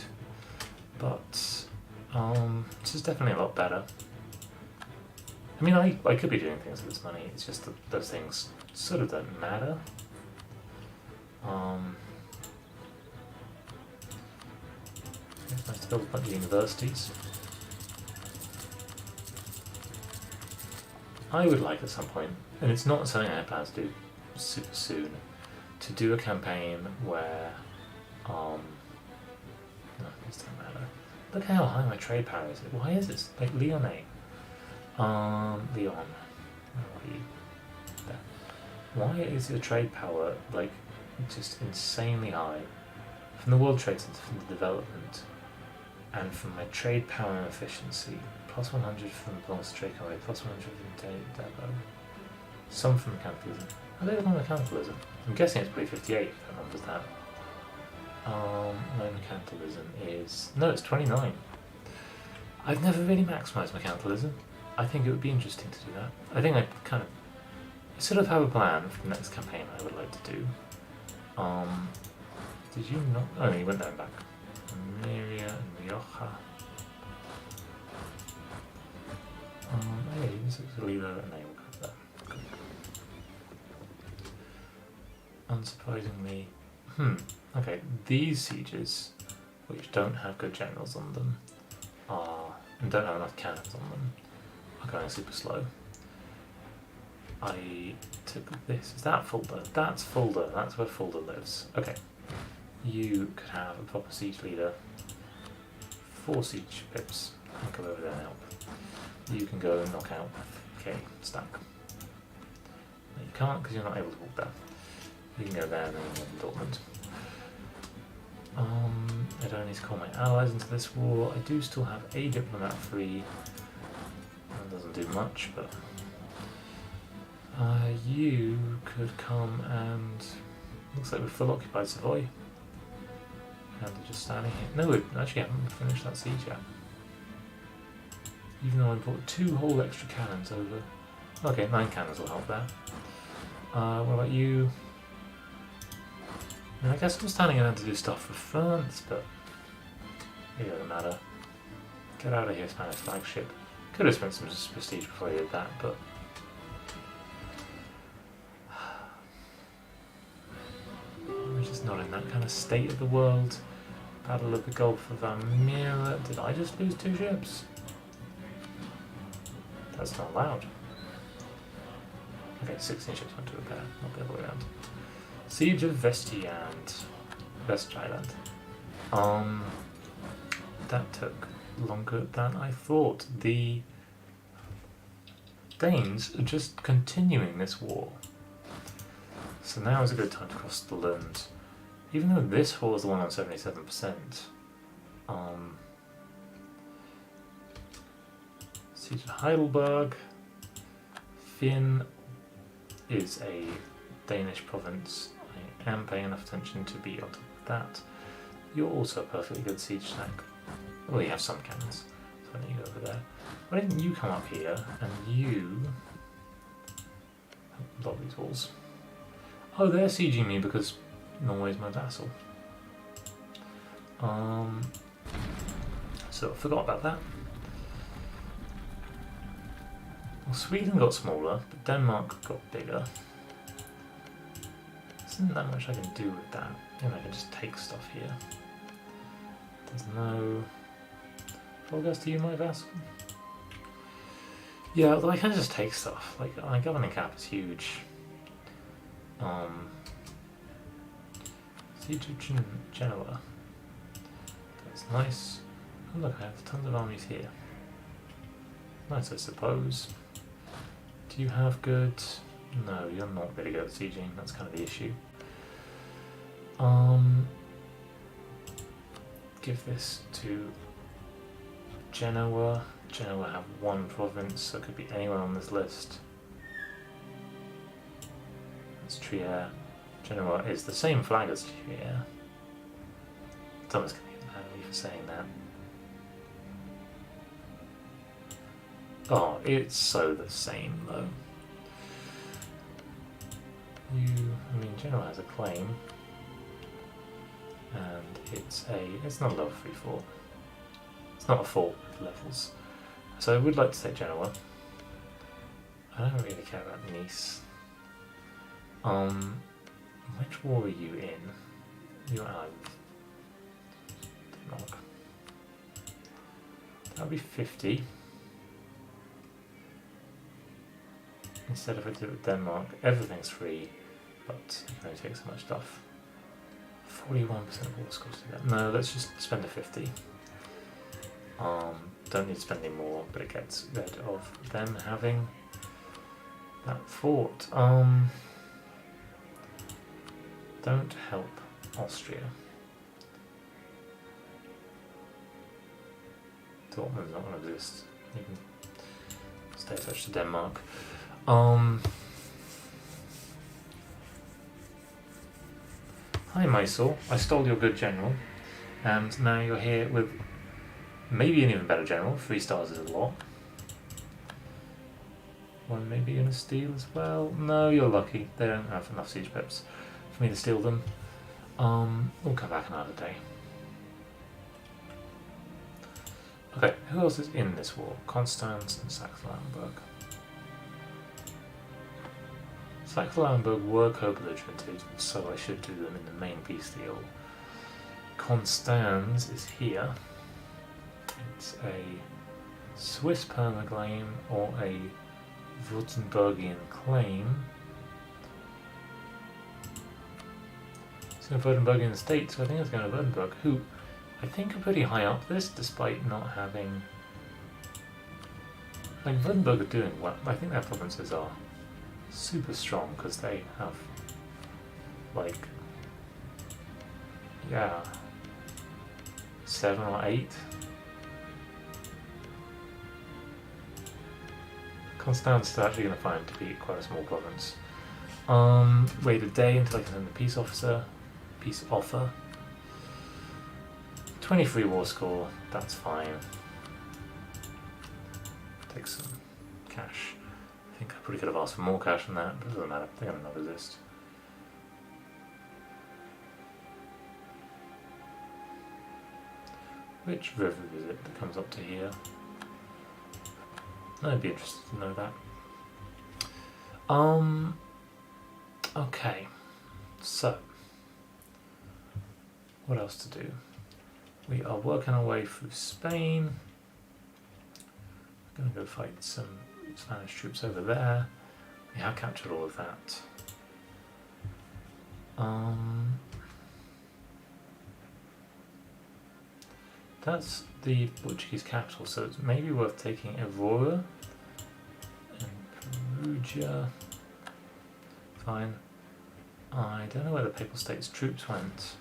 But this is definitely a lot better. I mean, I could be doing things with this money, it's just that those things sort of don't matter. It's nice to build a bunch of universities. I would like at some point, and it's not something I plan to do super soon, to do a campaign where, no, this doesn't matter. Look how high my trade power is. Why is this? Like, Leon. Where are you? There. Why is your trade power, like, just insanely high? From the World Trade Center, from the development, and from my trade power and efficiency. Plus 100 from belongs to trade company, plus 100 from depot. Some from mechanicalism. Are they all mechanicalism? I'm guessing it's probably 58 if that number's that. My mechanicalism is... No, it's 29. I've never really maximised mechanicalism. I think it would be interesting to do that. I think I kind of... I sort of have a plan for the next campaign I would like to do. Did you not... Oh, no, you went there and back. Miria and Rioja. Hey, this is a leader and they will go there. Unsurprisingly... Okay, these sieges, which don't have good generals on them, and don't have enough cannons on them, are going super slow. I took this. Is that Fulda? That's Fulda. That's where Fulda lives. Okay. You could have a proper siege leader, 4 siege pips, and come over there and help. You can go and knock out. Okay, stack. No, you can't because you're not able to walk there. You can go there and then Dortmund. I don't need to call my allies into this war. I do still have a diplomat free. That doesn't do much, but you could come and looks like we're full occupied Savoy. And they're just standing here. No, we actually haven't finished that siege yet. Even though I brought 2 whole extra cannons over. Okay, 9 cannons will help there. What about you? I guess I'm standing around to do stuff for France, but it doesn't matter. Get out of here, Spanish flagship. Could have spent some prestige before I did that, but we're just not in that kind of state of the world. Battle of the Gulf of Amira. Did I just lose 2 ships? That's not allowed. Okay, 16 ships went to repair, not the other way around. Siege of Vestjylland. That took longer than I thought. The Danes are just continuing this war. So now is a good time to cross the Lund. Even though this war is the one on 77%. Siege of Heidelberg. Finn is a Danish province. I am paying enough attention to be on top of that. You're also a perfectly good siege tank. Well, you have some cannons, so I need you over there. Why didn't you come up here and you block these walls? Oh, they're sieging me because Norway's my vassal. So I forgot about that. Well, Sweden got smaller, but Denmark got bigger. Isn't that much I can do with that? You know, I can just take stuff here. There's no... What goes to you, my vassal? Yeah, although I can just take stuff. Like, my governing cap is huge. Siege of Genoa. That's nice. Oh look, I have tons of armies here. Nice, I suppose. Do you have good... No, you're not very good at sieging. That's kind of the issue. Give this to Genoa. Genoa have one province, so it could be anywhere on this list. It's Trier. Genoa is the same flag as Trier. Someone's going to get mad at me for saying that. Oh, it's so the same though. I mean, Genoa has a claim, and it's not a level 3 fort. It's not a fort with levels. So I would like to take Genoa. I don't really care about Nice. Which war are you in? You're out of Denmark. That would be 50. Instead if I do it with Denmark, everything's free, but you can only take so much stuff. 41% of war scores do that. No, let's just spend a 50. Don't need to spend any more, but it gets rid of them having that fort. Don't help Austria. Dortmund's not going to exist. You can stay attached to Denmark. Hi Mysore, I stole your good general, and now you're here with maybe an even better general. 3 stars is a lot. One maybe gonna steal as well. No, you're lucky. They don't have enough siege pips for me to steal them. We'll come back another day. Okay, who else is in this war? Constance and Saxe-Lauenburg. Saxe-Lauenburg were co-belligerented, so I should do them in the main peace deal. Constance is here. It's a Swiss permaclaim or a Württembergian claim. It's going to Württembergian state, so I think it's going to Württemberg, who I think are pretty high up this, despite not having... Like, Württemberg are doing well. I think their provinces are super strong, because they have, like, yeah, 7 or 8. Constance is actually going to find to be quite a small province. Wait a day until I can send the peace offer. 23 war score, that's fine. Take some cash. I think I probably could have asked for more cash than that, but it doesn't matter, they're going to not resist. Which river is it that comes up to here? I'd be interested to know that. Okay, so what else to do? We are working our way through Spain. We're going to go fight some Spanish troops over there. We have captured all of that. That's the Portuguese capital, so it's maybe worth taking Aurora and Perugia. Fine. I don't know where the Papal States troops went.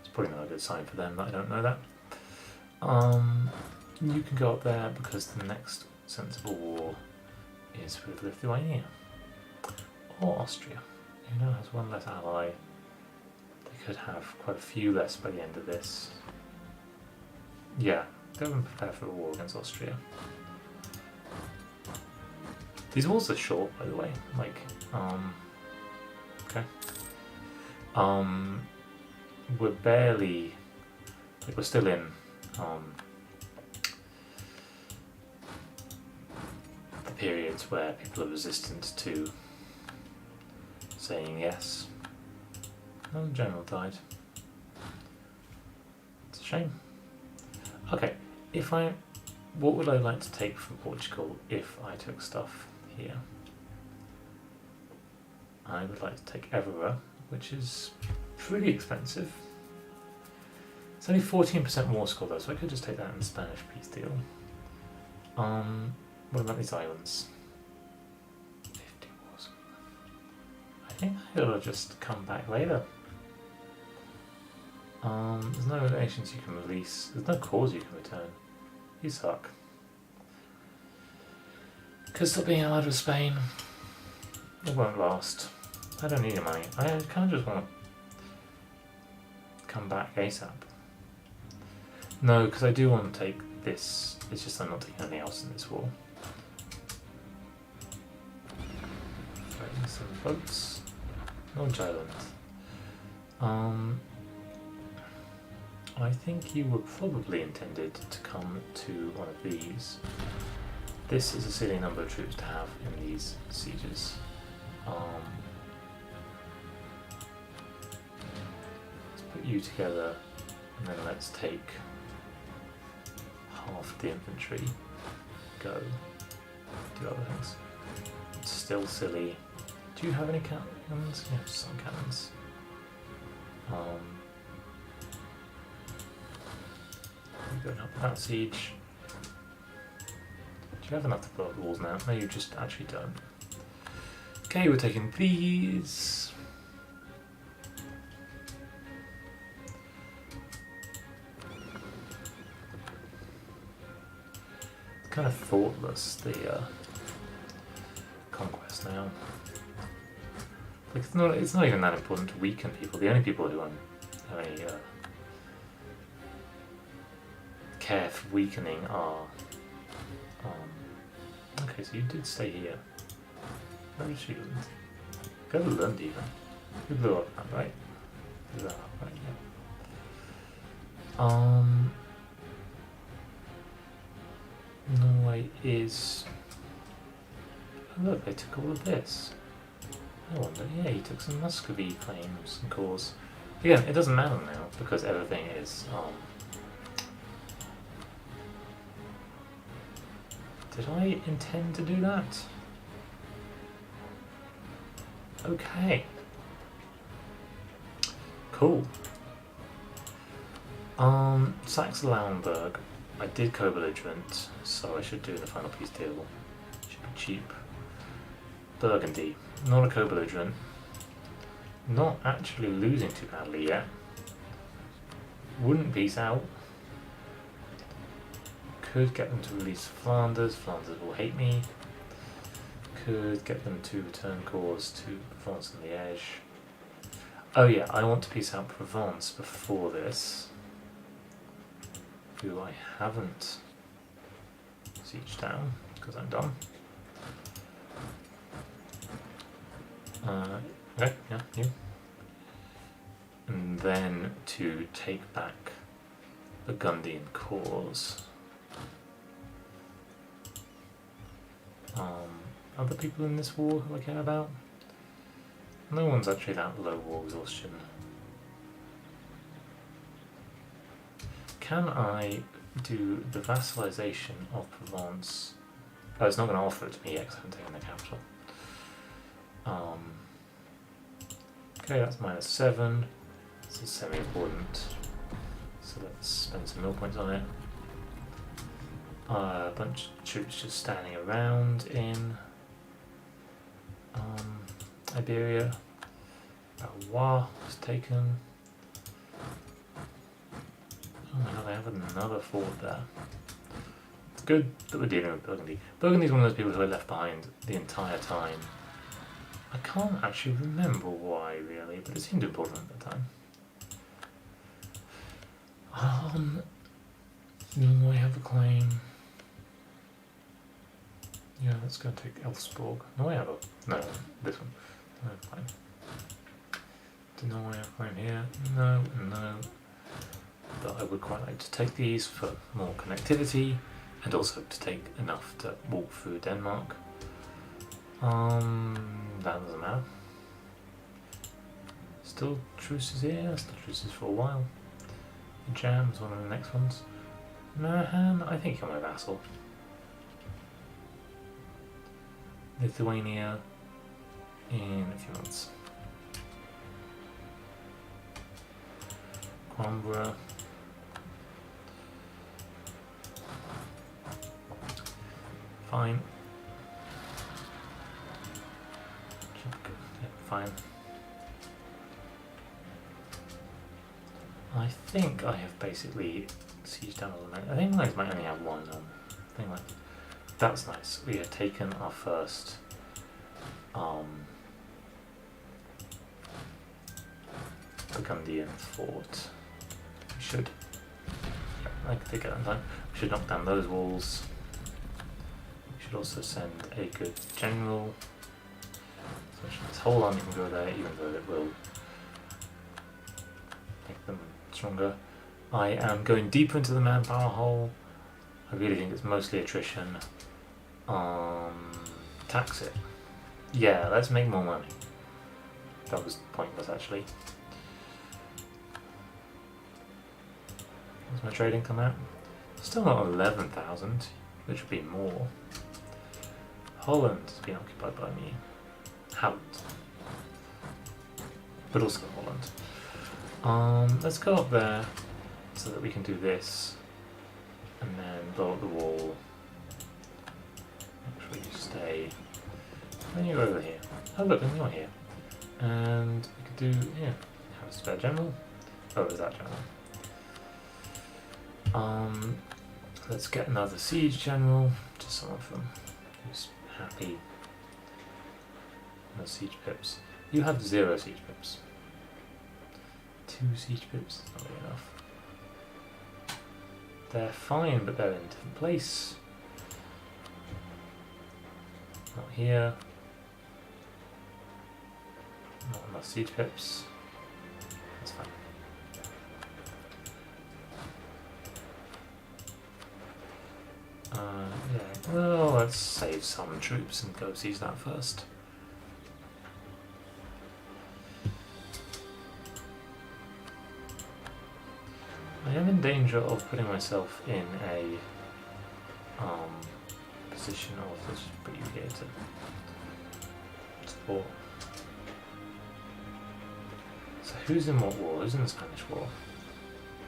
It's probably not a good sign for them that I don't know that. You can go up there because the next sensible war is with Lithuania or Austria, who now has one less ally. They could have quite a few less by the end of this. Yeah, go and prepare for a war against Austria. These wars are short, by the way. Like, okay. We're barely, like, we're still in the periods where people are resistant to saying yes. And the general died. It's a shame. Okay, what would I like to take from Portugal if I took stuff here? I would like to take Evora, which is pretty expensive. It's only 14% war score though, so I could just take that in the Spanish peace deal. What about these islands? 50 war score. I think I'll just come back later. There's no nations you can release. There's no cores you can return. You suck. Could stop being allied with Spain. It won't last. I don't need your money. I kind of just want to come back ASAP. No, because I do want to take this. It's just I'm not taking anything else in this war. Fighting some boats. Norwich Island. I think you were probably intended to come to one of these. This is a silly number of troops to have in these sieges. Let's put you together, and then let's take half the infantry. Go do other things. It's still silly. Do you have any cannons? You have some cannons. You're going up that siege. Do you have enough to blow up the walls now? No, you just actually don't. Okay, we're taking these. It's kind of thoughtless, the conquest now. Like it's not even that important to weaken people. The only people who care for weakening are okay, so you did stay here. Where is she? Go to Lund even. You blew up that, right? Blew that up, right, yeah. Norway is... Oh look, they took all of this. I wonder, yeah, he took some Muscovy claims and cores. Again, it doesn't matter now, because everything is... Did I intend to do that? Okay. Cool. Saxe-Lauenburg. I did co-belligerent, so I should do the final peace deal. Should be cheap. Burgundy. Not a co-belligerent. Not actually losing too badly yet. Wouldn't peace out. Could get them to release Flanders. Flanders will hate me. Could get them to return cores to Provence and Liège. Oh yeah, I want to peace out Provence before this. Who I haven't sieged down, because I'm dumb. Okay, yeah, you. And then to take back Burgundian cores. Other people in this war who I care about? No one's actually that low war exhaustion. Can I do the vassalization of Provence? Oh, it's not going to offer it to me yet because I haven't taken the capital. Okay, that's -7. This is semi-important. So let's spend some mill points on it. A bunch of troops just standing around in Iberia. Valois was taken. Oh my god, they have another fort there. It's good that we're dealing with Burgundy. Burgundy's one of those people who I left behind the entire time. I can't actually remember why really, but it seemed important at the time. Do I have a claim? Yeah, let's go and take Elfsborg. No, I have a... No, this one. No, fine. Do I have a claim here? No, no. but I would quite like to take these for more connectivity and also to take enough to walk through Denmark. That doesn't matter. Still truces here, still truces for a while. Jam is one of the next ones. Nahan, I think you're my vassal. Lithuania in a few months. Quambra. Fine. Yeah, fine. I think I have basically sieged down all the men. I think I might only have one thing like that's nice. We have taken our first Burgundian fort. We should I can take it on time. We should knock down those walls. We should also send a good general. So this whole army can go there, even though it will make them stronger. I am going deeper into the manpower hole. I really think it's mostly attrition. Tax it. Yeah, let's make more money. That was pointless actually. What's my trading come out? Still not 11,000, which would be more. Holland has been occupied by me. Holland. But also Holland. Let's go up there so that we can do this. And then blow up the wall. Make sure you stay. Then you're over here. Oh look, and you're here. And we could do, yeah, have a spare general. Oh, is that general? Let's get another siege general, just someone from who's happy. No siege pips. You have 0 siege pips. 2 siege pips, not really enough. They're fine, but they're in a different place. Not here. Not enough siege pips. That's fine. Yeah, well, let's save some troops and go siege that first. I am in danger of putting myself in a position of, let's just put you here to support. So who's in what war? Who's in the Spanish War?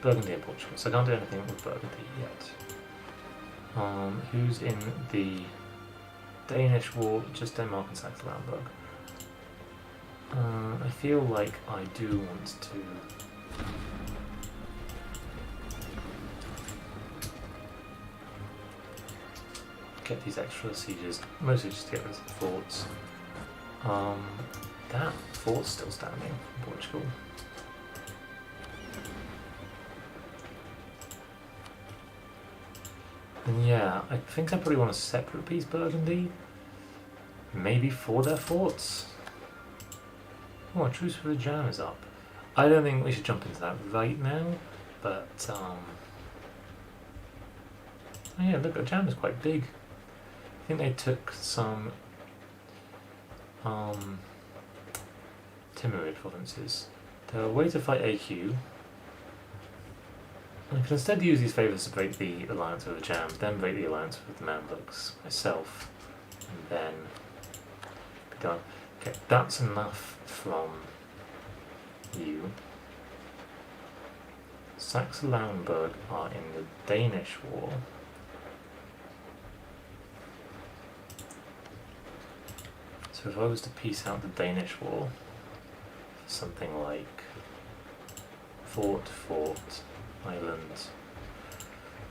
Burgundy and Portugal, so I can't do anything with Burgundy yet. Who's in the Danish War? Just Denmark and Saxe-Lauenburg. I feel like I do want to get these extra sieges, mostly just to get rid of the forts. That fort's still standing in Portugal. And yeah, I think I probably want a separate piece Burgundy. Maybe for their forts. Oh, a truce for the jam is up. I don't think we should jump into that right now, but oh yeah, look, the jam is quite big. I think they took some Timurid provinces. They're a way to fight AQ. I can instead use these favours to break the alliance with the Jam, then break the alliance with the Mamluks myself, and then be done. Okay, that's enough from you. Saxe-Lauenburg are in the Danish War. So if I was to piece out the Danish War for something like fort,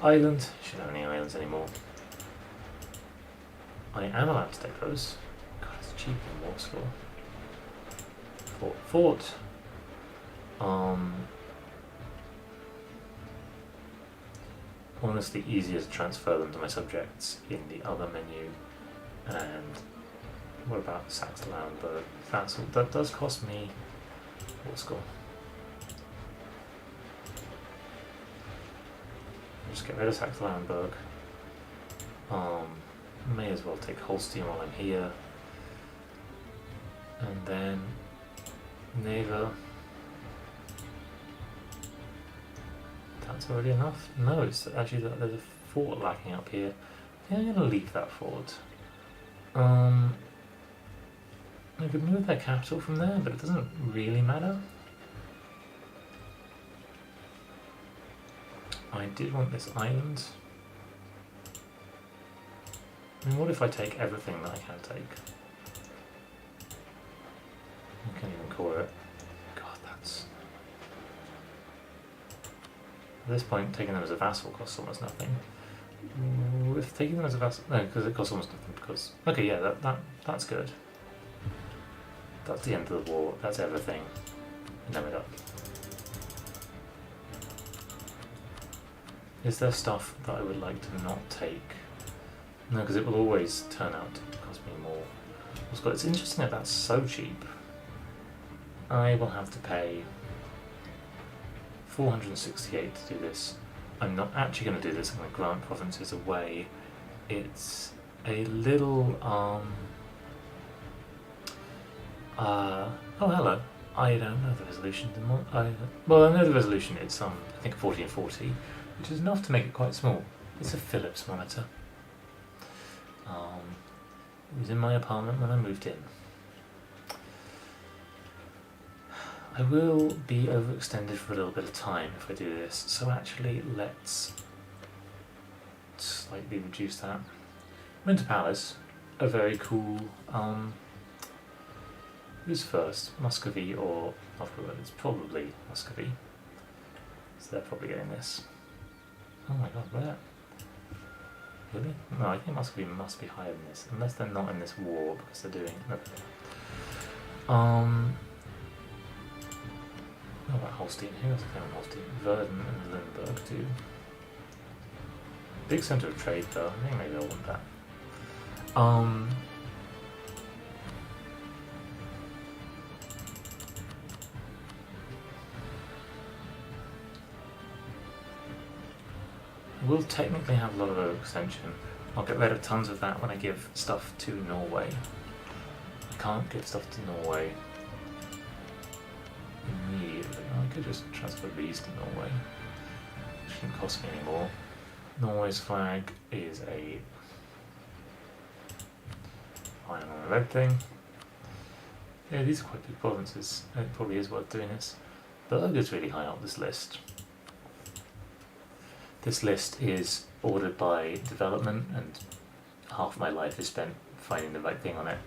island, shouldn't have any islands anymore. I am allowed to take those. God, it's cheap in war score. Fort. Honestly, easier to transfer them to my subjects in the other menu. And what about Saxe-Lauenburg? Vassal. That does cost me war score. Just get rid of Saxe-Lauenburg. May as well take Holstein while I'm here. And then Neva. That's already enough? No, it's actually that there's a fort lacking up here. I think I'm going to leave that fort. I could move their capital from there, but it doesn't really matter. I did want this island. I mean, what if I take everything that I can take? I can't even call it. God, that's... At this point, taking them as a vassal costs almost nothing. If taking them as a vassal... No, because it costs almost nothing, because... Okay, yeah, that's good. That's the end of the war, that's everything. And then we're done. Is there stuff that I would like to not take? No, because it will always turn out to cost me more. It's interesting that that's so cheap. I will have to pay 468 to do this. I'm not actually going to do this, I'm going to grant provinces away. It's a little, oh hello. I don't know the resolution. Well, I know the resolution, it's I think 1440, which is enough to make it quite small. It's a Philips monitor. It was in my apartment when I moved in. I will be overextended for a little bit of time if I do this, so actually let's slightly reduce that. Winter Palace, a very cool, who's first? Muscovy or Novgorod? It's probably Muscovy, so they're probably getting this. Oh my god, where? Really? No, I think Muscovy must be higher than this, unless they're not in this war because they're doing... No, what about Holstein? Who else is on Holstein? Verden and Lindbergh too. Big centre of trade though, I think maybe I'll want that. We'll technically have a lot of overextension. I'll get rid of tons of that when I give stuff to Norway. I can't give stuff to Norway immediately. I could just transfer these to Norway. It shouldn't cost me any more. Norway's flag is a iron on a red thing. Yeah, these are quite big provinces. It probably is worth doing this. Berger's really high up this list. This list is ordered by development, and half my life is spent finding the right thing on it.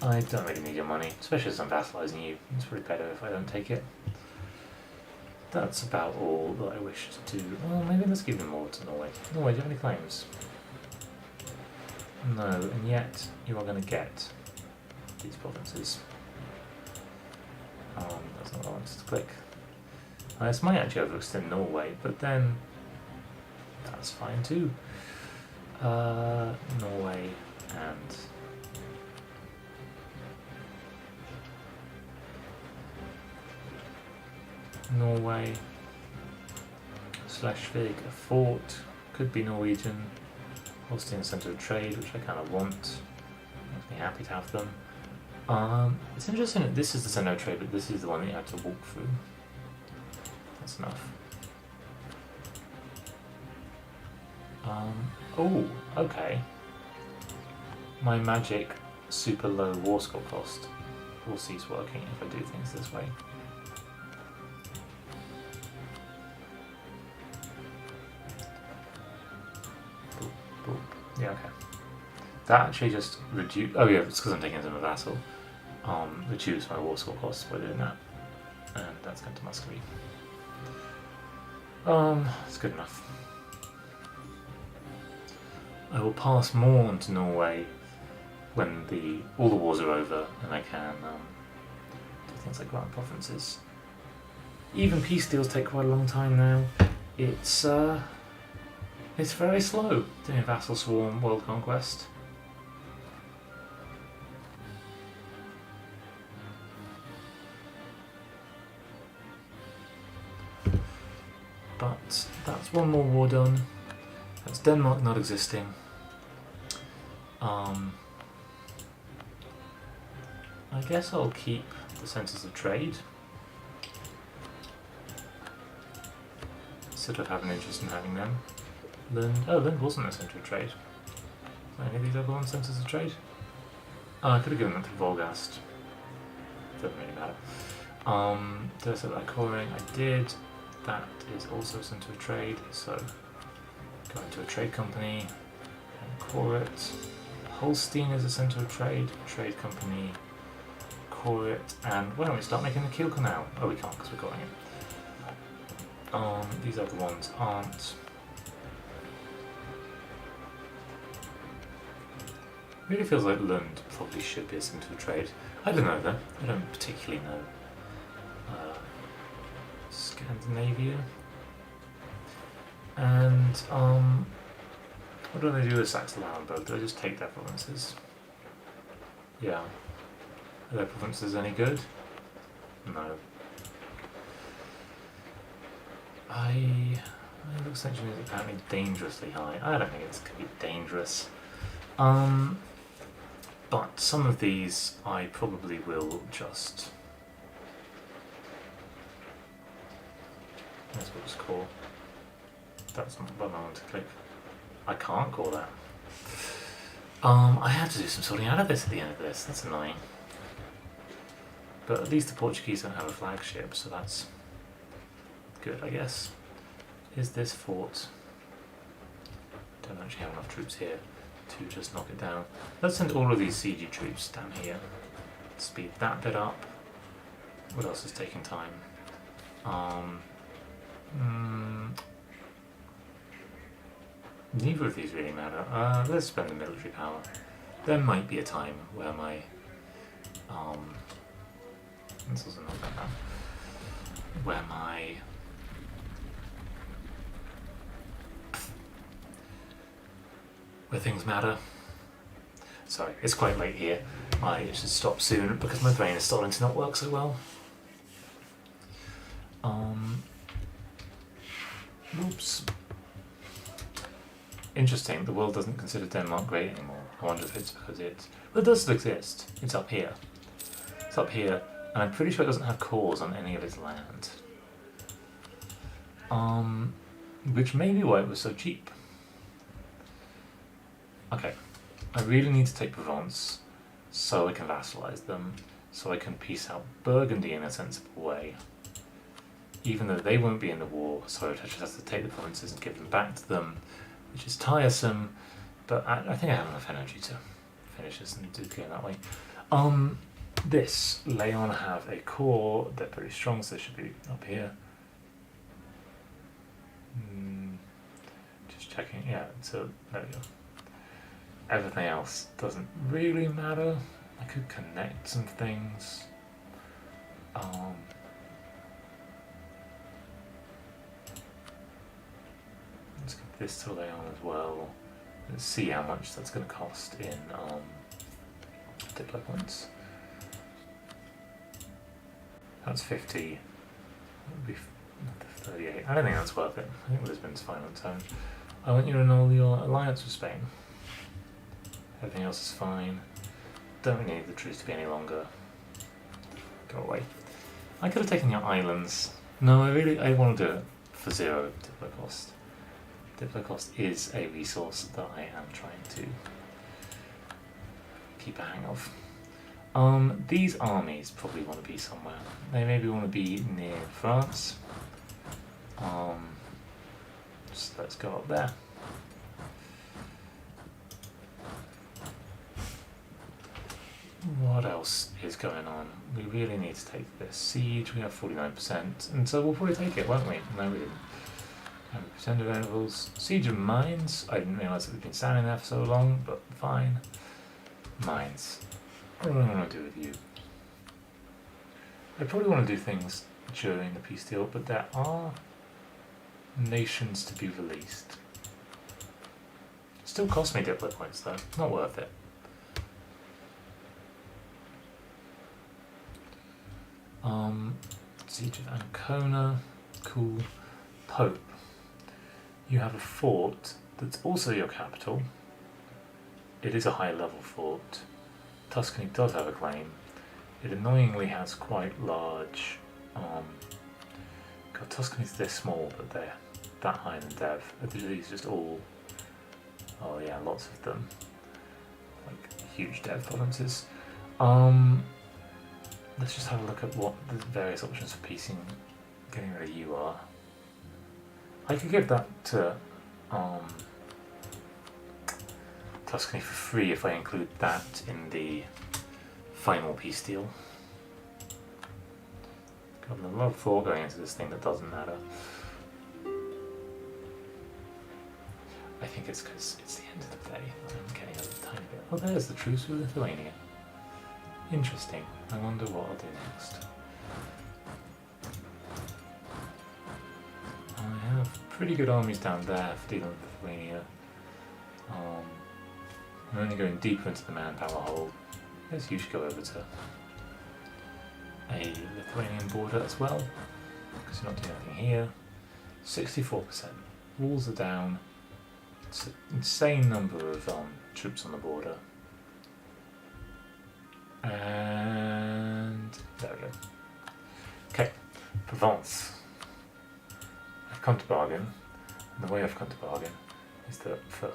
I don't really need your money, especially as I'm vassalizing you. It's probably better if I don't take it. That's about all that I wish to do. Well, maybe let's give them more to Norway. Norway, do you have any claims? No, and yet you are going to get these provinces. That's not what I wanted to click. This might actually overextend Norway, but then that's fine too. Norway and Norway Schleswig, a fort, could be Norwegian. Holstein Centre of Trade, which I kind of want. Makes me happy to have them. It's interesting that this is the Centre of Trade, but this is the one that you have to walk through. That's enough. Oh, okay. My magic super low war score cost will cease working if I do things this way. Boop, boop. Yeah, okay. That actually just reduce. Oh yeah, it's because I'm taking it as a vassal. Reduce my war score costs by doing that, and that's going to Muscovy. It's good enough. I will pass more on to Norway when all the wars are over, and I can do things like grant provinces. Even peace deals take quite a long time now. It's very slow doing Vassal Swarm World Conquest. But that's one more war done. That's Denmark not existing. I guess I'll keep the centres of trade. Sort of have an interest in having them. Lund wasn't a centre of trade. Are any of these other ones centres of trade? Oh, I could have given them to Volgast. Doesn't really matter. Did I set that coring? I did. That is also a centre of trade, so go into a trade company and core it. Holstein is a centre of trade company, core it, and why don't we start making the Kiel Canal? Oh, we can't because we're coring it. These other ones aren't. Really feels like Lund probably should be a centre of trade. I don't know though. I don't particularly know. Scandinavia. And what do they do with Saxe-Lauenburg? Do they just take their provinces? Yeah. Are their provinces any good? No. It looks like it's apparently dangerously high. I don't think it's going to be dangerous. But some of these I probably will just... That's what it's called. That's not the button I want to click. I can't call that. I have to do some sorting out of this at the end of this. That's annoying. But at least the Portuguese don't have a flagship, so that's good, I guess. Is this fort? Don't actually have enough troops here to just knock it down. Let's send all of these siege troops down here. Speed that bit up. What else is taking time? Neither of these really matter. Let's spend the military power. There might be a time where my this also not that bad. Where my things matter. Sorry, it's quite late here. I should stop soon because my brain is starting to not work so well. Oops. Interesting, the world doesn't consider Denmark great anymore. I wonder if it's because it does still exist. It's up here. It's up here, and I'm pretty sure it doesn't have cores on any of its land. Which may be why it was so cheap. Okay, I really need to take Provence so I can vassalize them, so I can peace out Burgundy in a sensible way. Even though they won't be in the war, so I just have to take the provinces and give them back to them, which is tiresome, but I think I have enough energy to finish this and do it that way. This, Leon have a core, they're pretty strong, so they should be up here. Just checking, yeah, so there we go. Everything else doesn't really matter. I could connect some things. Let's get this to Leon as well. Let's see how much that's going to cost in Diplo points. That's 50. That would be 38. I don't think that's worth it. I think Lisbon's fine on its own. I want you to annul your alliance with Spain. Everything else is fine. Don't really need the truce to be any longer. Go away. I could have taken your islands. No, I want to do it for 0 Diplo cost. Diplo cost is a resource that I am trying to keep a hang of. These armies probably want to be somewhere. They maybe want to be near France. So let's go up there. What else is going on? We really need to take this siege. We have 49%, and so we'll probably take it, won't we? No, we didn't. 100% of intervals. Siege of mines. I didn't realise that we've been standing there for so long, but fine. Mines. What do I want to do with you? I probably want to do things during the peace deal, but there are nations to be released. Still cost me Diplo points though. Not worth it. Siege of Ancona. Cool. Pope, you have a fort that's also your capital. It is a high level fort. Tuscany does have a claim. It annoyingly has quite large. God, Tuscany's this small, but they're that high in dev. These just all. Oh yeah, lots of them. Like huge dev provinces. Let's just have a look at what the various options for piecing, getting rid of you are. I could give that to Tuscany for free if I include that in the final peace deal. Got a lot of thought going into this thing that doesn't matter. I think it's because it's the end of the day. I'm getting a tiny bit. Oh, there's the truce with Lithuania. Interesting. I wonder what I'll do next. I have pretty good armies down there for dealing with Lithuania. I'm only going deeper into the manpower hole. I guess you should go over to a Lithuanian border as well, because you're not doing anything here. 64%. Walls are down. It's an insane number of troops on the border. And there we go. Okay, Provence. I've come to bargain. And the way I've come to bargain is that for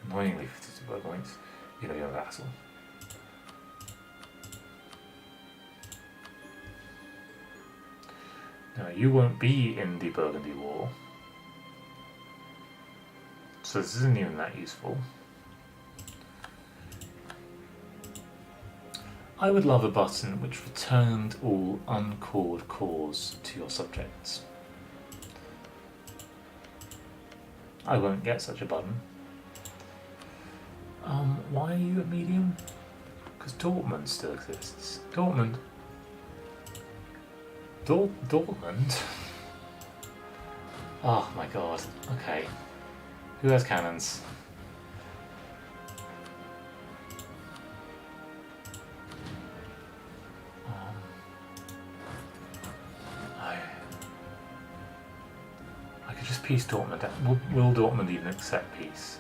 annoyingly 52 points, you're going to be a vassal. Now, you won't be in the Burgundy War, so this isn't even that useful. I would love a button which returned all uncalled cores to your subjects. I won't get such a button. Why are you at medium? Because Dortmund still exists. Dortmund? Dortmund? Oh my god, okay. Who has cannons? I could just peace Dortmund. Will Dortmund even accept peace?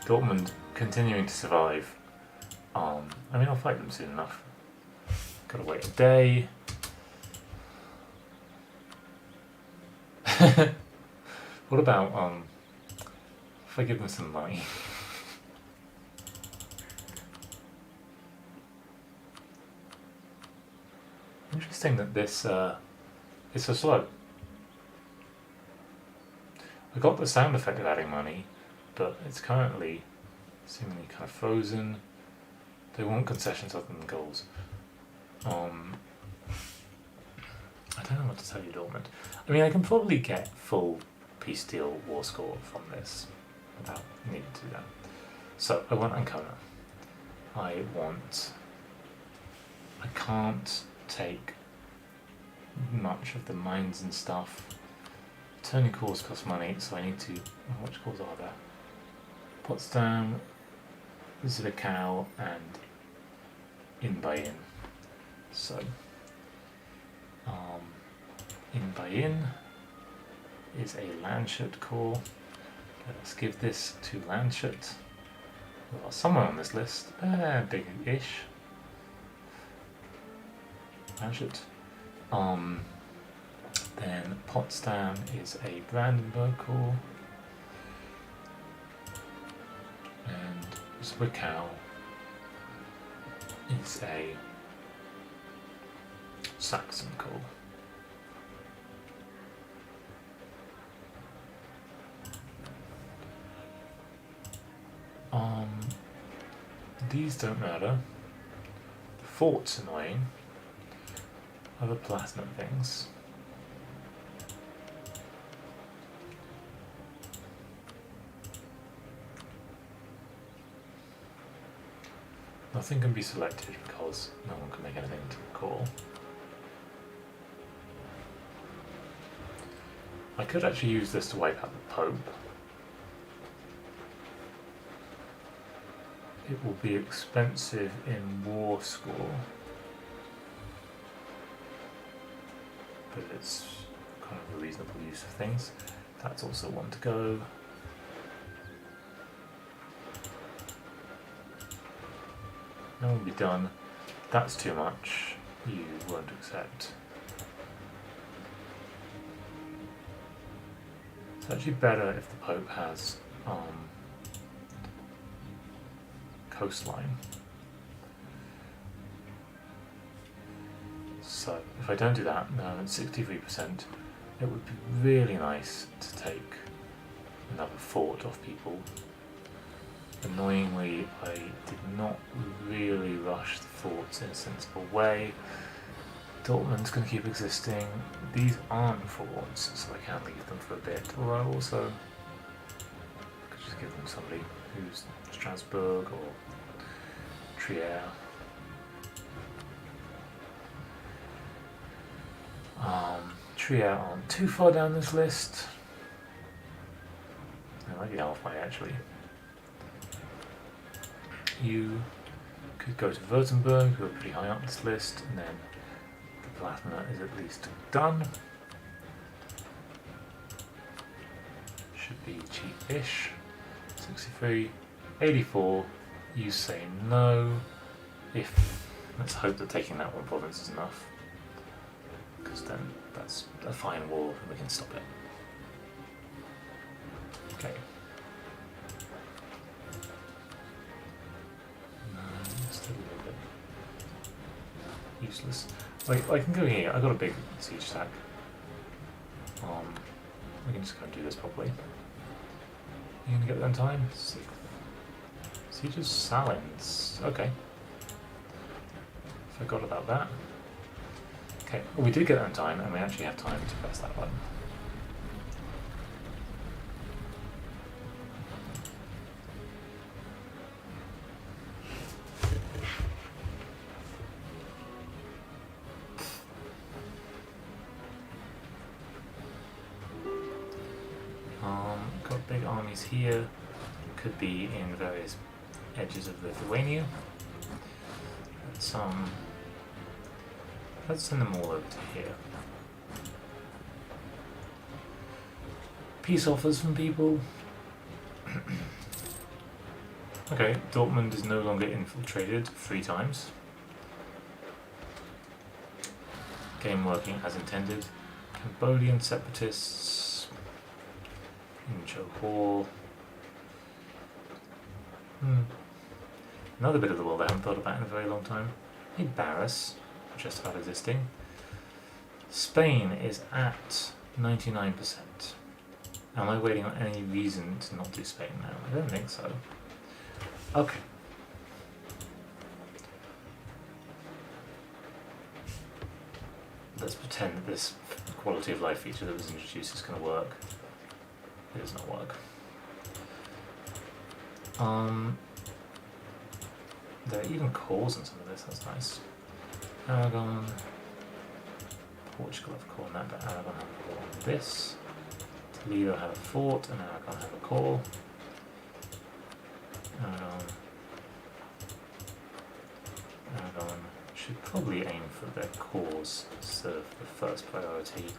Dortmund continuing to survive. I mean, I'll fight them soon enough. Gotta wait a day. What about if I give them some money? Interesting that this is so slow. I got the sound effect of adding money, but it's currently seemingly kind of frozen. They want concessions other than goals. I don't know what to tell you, Dortmund. I mean, I can probably get full peace deal war score from this without needing to do that. So I want Ancona. I can't take much of the mines and stuff. Turning cores cost money, so I need to. Which cores are there? Potsdam, Zwickau, and in. So, in is a Landshut core. Let's give this to Landshut. Well, somewhere on this list, big-ish. Landshut. Then Potsdam is a Brandenburg core. And Zwickau is a Saxon core. These don't matter. The fort's annoying. Other platinum things. Nothing can be selected because no one can make anything into a call. I could actually use this to wipe out the Pope. It will be expensive in war score, but it's kind of a reasonable use of things. That's also one to go. That will be done. That's too much. You won't accept. It's actually better if the Pope has coastline. So if I don't do that, now at 63%, it would be really nice to take another fort off people. Annoyingly, I did not really rush the forts in a sensible way. Dortmund's going to keep existing. These aren't forts, so I can leave them for a bit. Or I also could just give them somebody who's Strasbourg or Trier. Trier aren't too far down this list. I might be halfway actually. You could go to Württemberg, who are pretty high up this list, and then the Palatinate is at least done. Should be cheap-ish. 63, 84. You say no. Let's hope that taking that one province is enough, because then that's a fine war and we can stop it. Okay. Just a little bit useless. Wait, I can go here. I got a big siege stack. We can just go and do this properly. You gonna get there in time? Siege of Salins. Okay. Forgot about that. Okay, well, we did get that in time, and we actually have time to press that button. Got big armies here. Could be in various edges of Lithuania. Let's send them all over to here. Peace offers from people. Okay, Dortmund is no longer infiltrated 3 times. Game working as intended. Cambodian separatists. In Johor. Another bit of the world I haven't thought about in a very long time. Hey, Barras. Just about existing. Spain is at 99%. Am I waiting on any reason to not do Spain now? I don't think so. Okay. Let's pretend that this quality of life feature that was introduced is going to work. It does not work. There are even cores in some of this, that's nice. Aragon, Portugal have a core on that, but Aragon have a core on this. Toledo have a fort, and Aragon have a core. Aragon should probably aim for their cores to serve the first priority.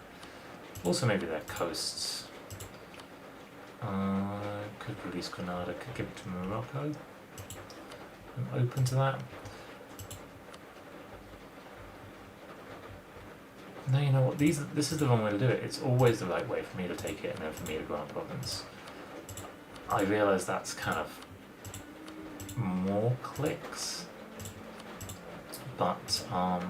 Also maybe their coasts. Could release Granada, could give it to Morocco. I'm open to that. No, you know what? This is the wrong way to do it. It's always the right way for me to take it and then for me to grant province. I realise that's kind of more clicks, but I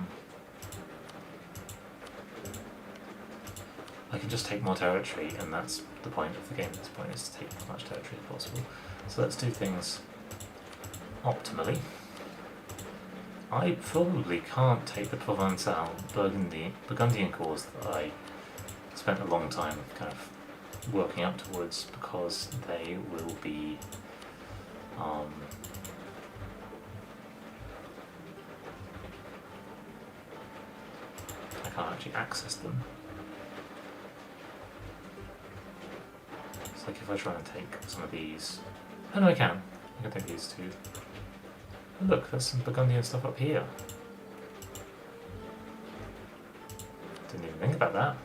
can just take more territory, and that's the point of the game at this point, is to take as much territory as possible. So let's do things optimally. I probably can't take the Provençal Burgundian cause that I spent a long time kind of working up towards, because they will be I can't actually access them. It's like if I try and take some of these. Oh no, I can take these two. Oh, look, there's some Burgundian stuff up here. Didn't even think about that.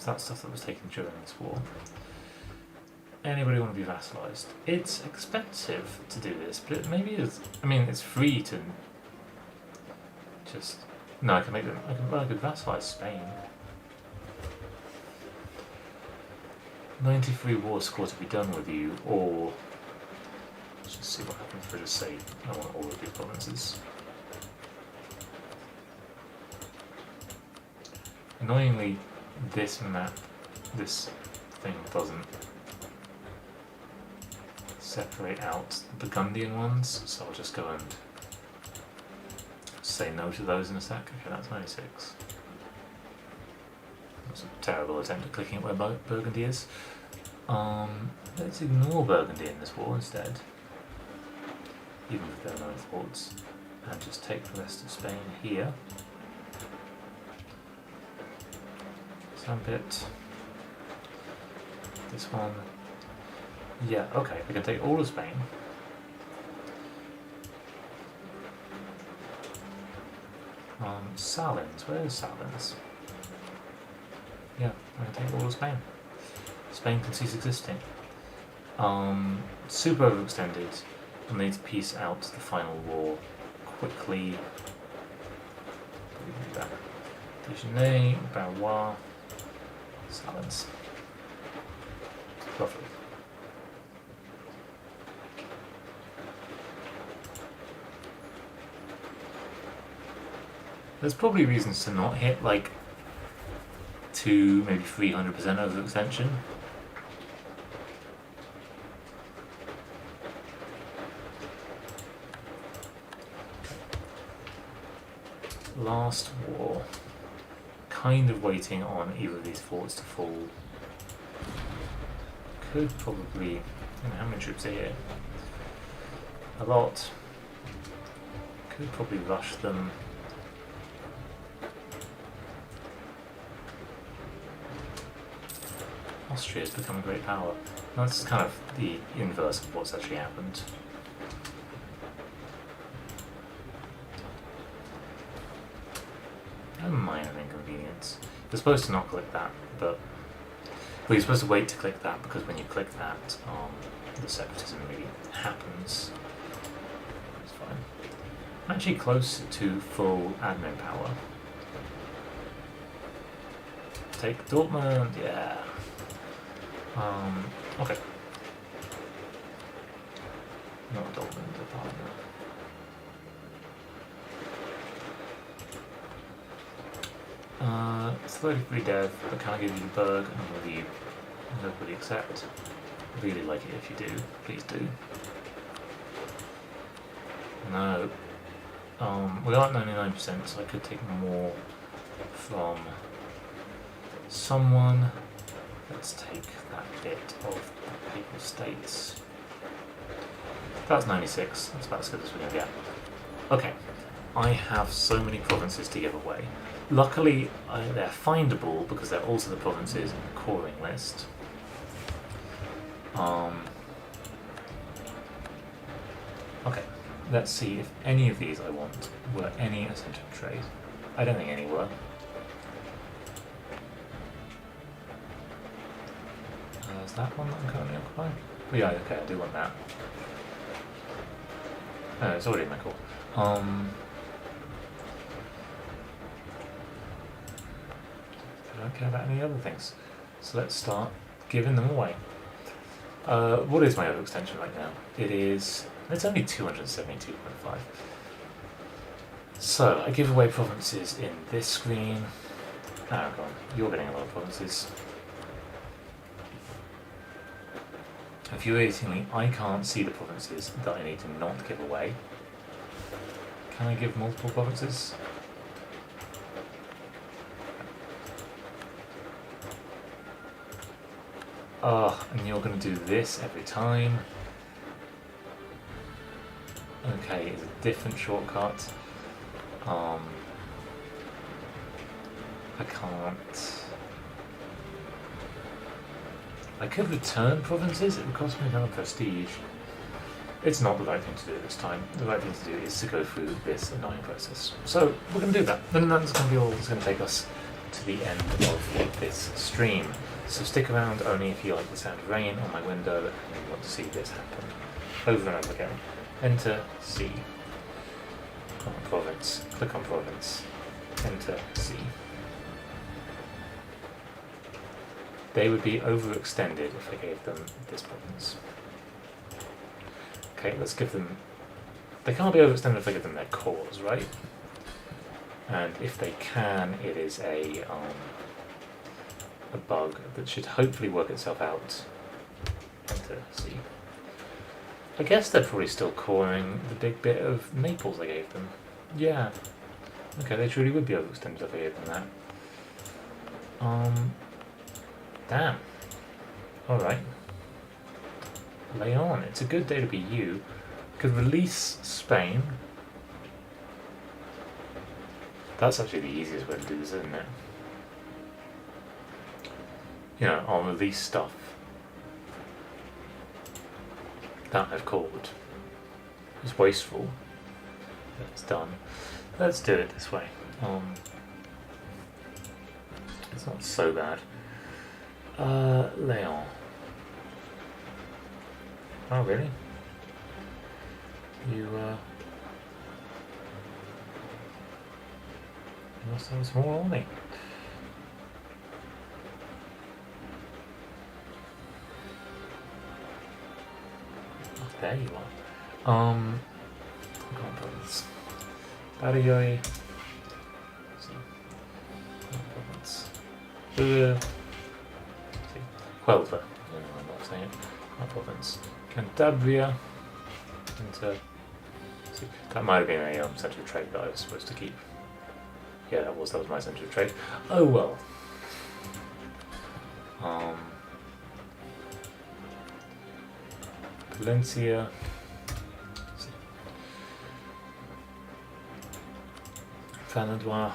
So that's stuff that was taken during this war. Anybody want to be vassalized? It's expensive to do this, but it maybe is. I mean, it's free to just. No, I can make them. I could vassalize Spain. 93 war score to be done with you, or let's just see what happens if I just say I want all of these provinces. Annoyingly, this map, this thing doesn't separate out the Burgundian ones, so I'll just go and say no to those in a sec. Okay, that's 96. That's a terrible attempt at clicking where Burgundy is. Let's ignore Burgundy in this war instead, even with their no thoughts, and just take the rest of Spain here. Sandpit. This one. Yeah, okay, we can take all of Spain. Salins, where is Salins? Yeah, I'm going to take all of Spain. Spain can cease existing. Super overextended. We'll need to piece out the final war quickly. Déjeuner, Barrois, Salins. Lovely. There's probably reasons to not hit like 2, maybe 300% overextension. Last war. Kind of waiting on either of these forts to fall. Could probably. How many troops are here? A lot. Could probably rush them. Austria has become a great power. That's kind of the inverse of what's actually happened. A minor inconvenience. You're supposed to not click that, but you're supposed to wait to click that because when you click that, the separatism really happens. It's fine. I'm actually close to full admin power. Take Dortmund, yeah. Okay. Not Dortmund, the partner. It's 33 dev, but can I give you the Berg and will you nobody accept? Really like it if you do, please do. No. We are at 99%, so I could take more from someone. Let's take that bit of the Papal States. That's 96, that's about as good as we're going to get. Okay, I have so many provinces to give away. Luckily, they're findable because they're also the provinces in the coring list. Okay, let's see if any of these I want were any a centre of trade. I don't think any were. Is that one that I'm currently occupying? Oh, yeah, okay, I do want that. Oh, it's already in my core. I don't care about any other things. So let's start giving them away. What is my overextension right now? It's only 272.5. So I give away provinces in this screen. Aragon, you're getting a lot of provinces. Infuriatingly, I can't see the provinces that I need to not give away. Can I give multiple provinces? And you're going to do this every time. Okay, it's a different shortcut. I can't. I could return provinces, it would cost me a ton of prestige. It's not the right thing to do this time. The right thing to do is to go through this annoying process. So we're going to do that. And that's going to be all it's going to take us to the end of this stream. So stick around only if you like the sound of rain on my window and you want to see this happen over and over again. Enter C. Click on province. Click on province. Enter C. They would be overextended if I gave them this province. Okay, let's give them... They can't be overextended if I give them their cores, right? And if they can, it is a bug that should hopefully work itself out. Enter C. I guess they're probably still coring the big bit of Naples I gave them. Yeah. Okay, they truly would be overextended if I gave them that. Damn. Alright. Leon, it's a good day to be you. Could release Spain. That's actually the easiest way to do this, isn't it? You know, I'll release stuff that I've called. It's wasteful. It's done. Let's do it this way. It's not so bad. Leon. Oh, really? You must have a small army. Oh, there you are. Province. Barioi. Province. Huelva. I'm not saying it. Province. Cantabria. Enter. That might have been a centre of trade that I was supposed to keep. Yeah, that was my centre of trade. Oh well. Valencia. Fanadois.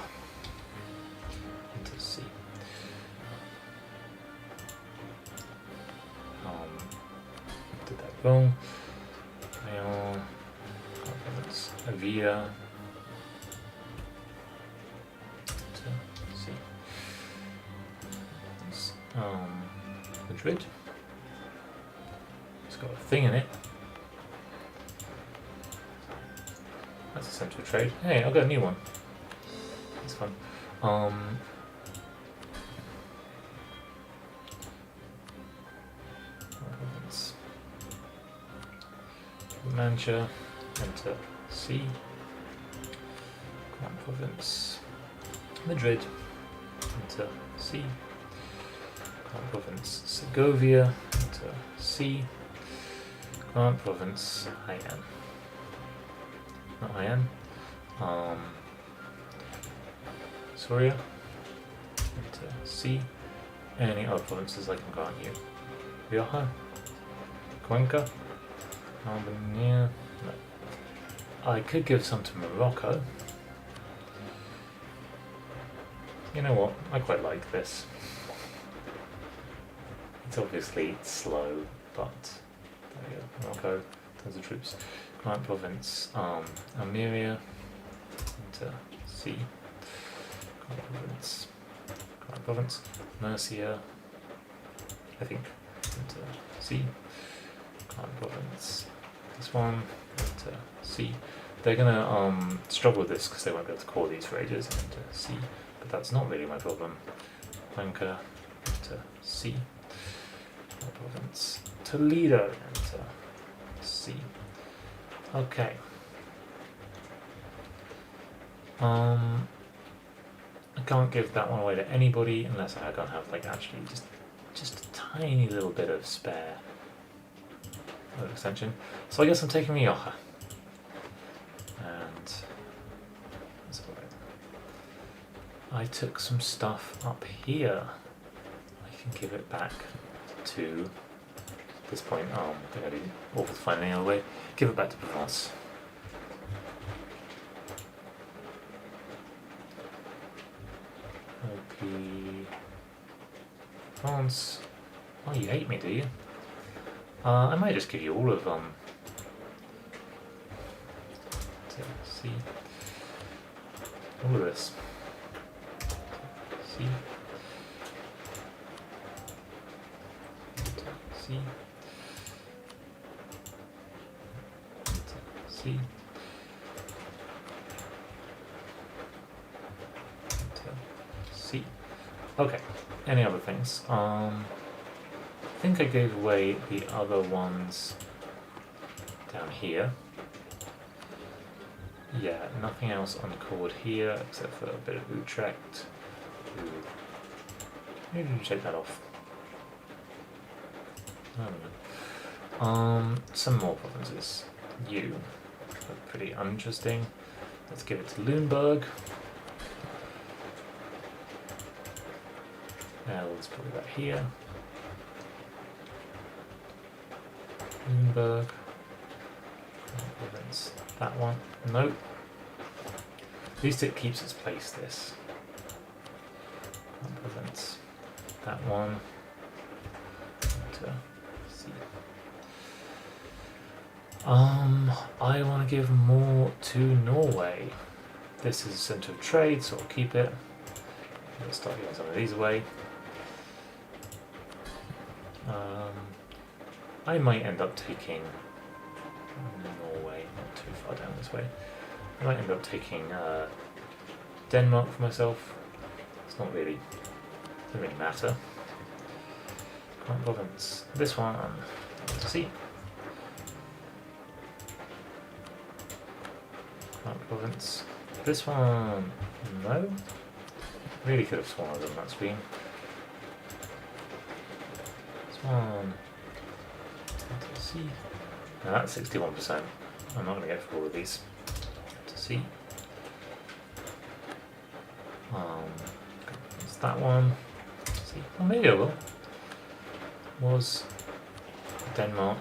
Enter C. Did that wrong. Leon. Avia. See. Madrid. It's got a thing in it. That's a central trade. Hey, I've got a new one. That's fun. Mancha. Enter C. Crown Province. Madrid. Enter C. Crown Province. Segovia. Enter C. Crown Province. IN. Not IN. Soria. Enter C. Any other provinces I can grant you. Rioja. Cuenca. Albania. No. I could give some to Morocco. You know what? I quite like this. It's obviously slow, but there we go. Morocco, tons of troops. Grant Province, Almeria, enter C. Grant Province, Murcia, I think, enter C. Grant Province, this one, enter C. They're gonna struggle with this because they won't be able to core these for ages, enter C. But that's not really my problem. Cuenca, enter C. Province. Toledo, enter C. Okay. I can't give that one away to anybody unless I don't have like actually just a tiny little bit of spare extension. So I guess I'm taking Rioja. And that's alright. I took some stuff up here. I can give it back to this point. I think I did awful to find any other way. Give it back to Provence. Okay. France. Oh, you hate me, do you? I might just give you all of see all of this. C. C. C. C. C. Okay. Any other things? I think I gave away the other ones down here. Yeah, nothing else on chord here except for a bit of Utrecht. Ooh. Maybe you take that off. I don't know. Some more provinces. You. Pretty uninteresting. Let's give it to Lüneburg. Now let's put that here. Lüneburg. Province. That one. Nope. At least it keeps its place, this. That province. That one. C. I want to give more to Norway. This is a centre of trade, so I'll keep it. Let's start giving some of these away. I might end up taking Norway, not too far down this way. I might end up taking Denmark for myself. It's not really, doesn't really matter. Current province. This one, C. Current province. This one, no. Really could have sworn I was on that screen. This one, C. Now that's 61%. I'm not going to get for all of these. C. It's that one. C. Well, maybe I will. Was Denmark.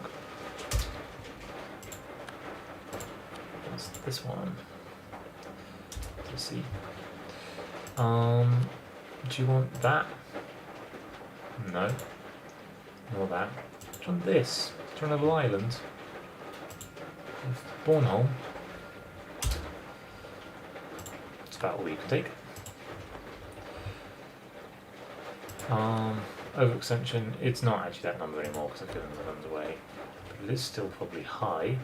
What's this one? Let's see. Do you want that? No. Nor that. Do you want this? Do you want a little island? Bornholm. It's about all you can take. Overextension, it's not actually that number anymore because I've given the numbers away. But it is still probably high.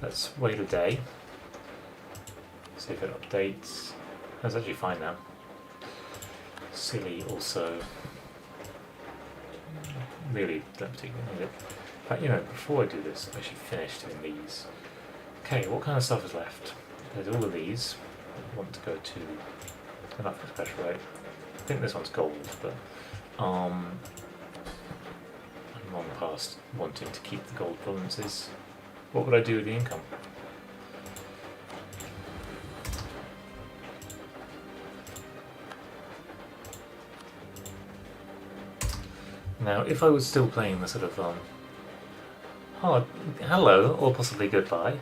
Let's wait a day. See if it updates. That's actually fine now. Silly also. Really don't particularly need it. But you know, before I do this, I should finish doing these. Okay, what kind of stuff is left? There's all of these. I want to go to enough for special rate. I think this one's gold, but I'm long past wanting to keep the gold provinces. What would I do with the income? Now, if I was still playing the sort of oh, hello, or possibly goodbye.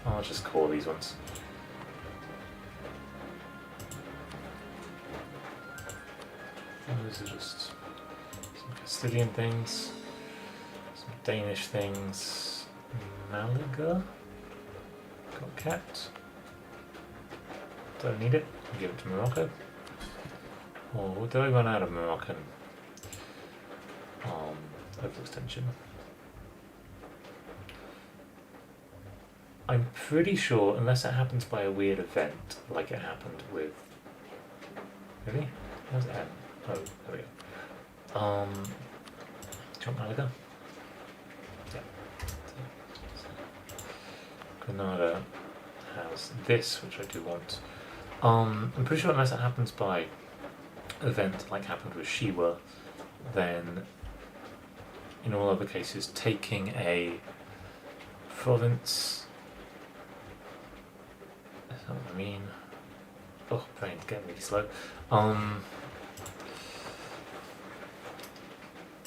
I'll just call these ones. Those are just some Castilian things, some Danish things. Malaga got kept. Don't need it. I'll give it to Morocco. Or did I run out of Moroccan overextension? I'm pretty sure, unless it happens by a weird event, like it happened with. Really? Where's M? Oh, there we go. Do you want Malaga? Yeah. Granada has this, which I do want. I'm pretty sure unless it happens by event, like happened with Shiwa, then in all other cases, taking a province. That's not what I mean. Oh, brain's getting really slow.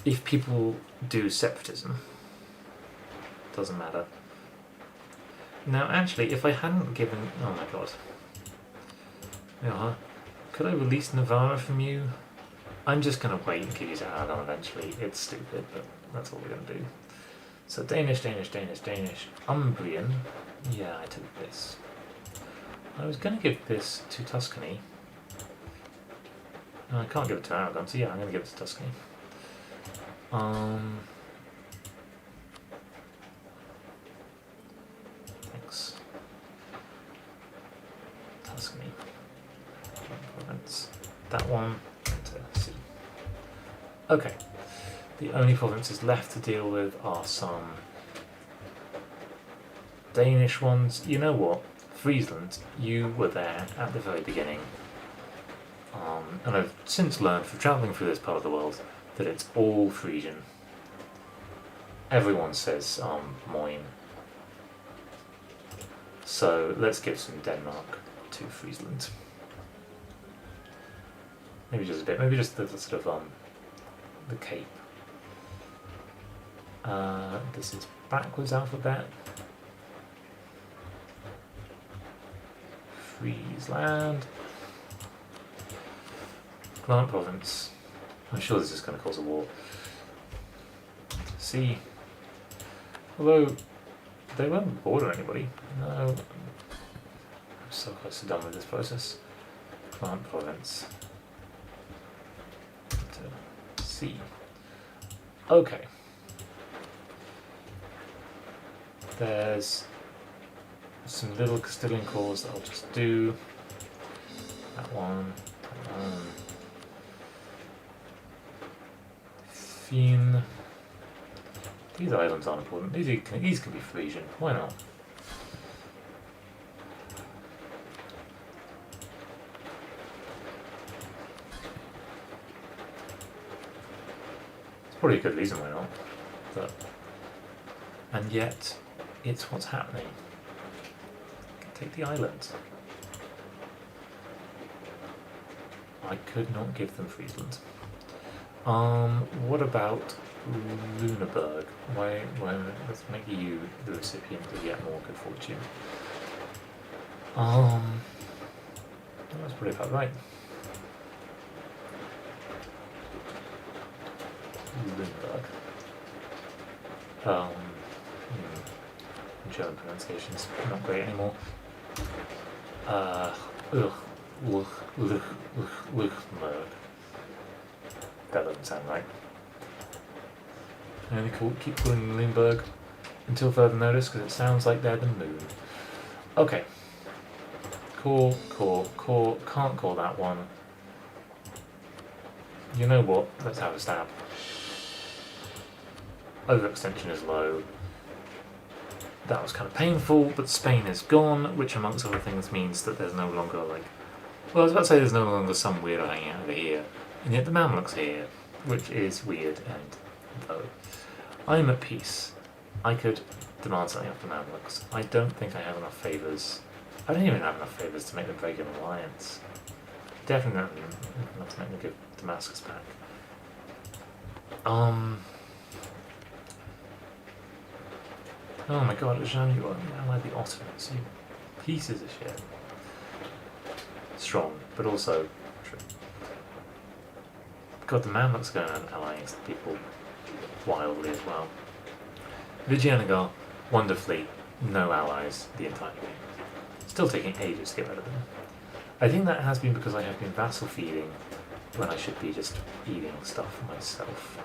If people do separatism, doesn't matter. Now, actually, if I hadn't given... Oh my god. Yeah, could I release Navarra from you? I'm just going to wait and give you to Aragon eventually. It's stupid, but that's what we're going to do. So Danish, Danish, Danish, Danish. Umbrian. Yeah, I took this. I was going to give this to Tuscany. No, I can't give it to Aragon, so yeah, I'm going to give it to Tuscany. Thanks. Tuscany. Province. That one. To C. Okay. The only provinces left to deal with are some Danish ones. You know what? Friesland, you were there at the very beginning. And I've since learned from travelling through this part of the world that it's all Frisian. Everyone says Moyne. So let's give some Denmark to Friesland. Maybe just a bit, maybe just the sort of the Cape. This is backwards alphabet. Friesland. Plant province. I'm sure this is going to cause a war. C. Although they won't border anybody. No. I'm so close to done with this process. Plant province. To C. Okay. There's some little Castilian cores that I'll just do. That one. That one. Fien. These islands aren't important. These can be Frisian. Why not? It's probably a good reason why not. But and yet, it's what's happening. Take the islands. I could not give them Friesland. What about Lüneburg? Why, let's make you the recipient of yet more good fortune. That's pretty about right. Lüneburg. German pronunciation's not great anymore. Luchmerg. That doesn't sound right. And they keep calling them Lüneburg until further notice because it sounds like they're the moon. Okay. Core. Can't call that one. You know what? Let's have a stab. Overextension is low. That was kind of painful, but Spain is gone, which amongst other things means that there's no longer well, I was about to say there's no longer some weirdo hanging out over here, and yet the Mamluks here, which is weird and low. I'm at peace. I could demand something off the Mamluks. I don't think I have enough favours. I don't even have enough favours to make them break an alliance. Definitely not to make them give Damascus back. Oh my god, Jean, you allied the Ottomans, you pieces of shit. Strong, but also true. God, the Mamluks are going around allying people wildly as well. Vijayanagara, wonderfully, no allies the entire game. Still taking ages to get rid of them. I think that has been because I have been vassal feeding when I should be just eating stuff myself.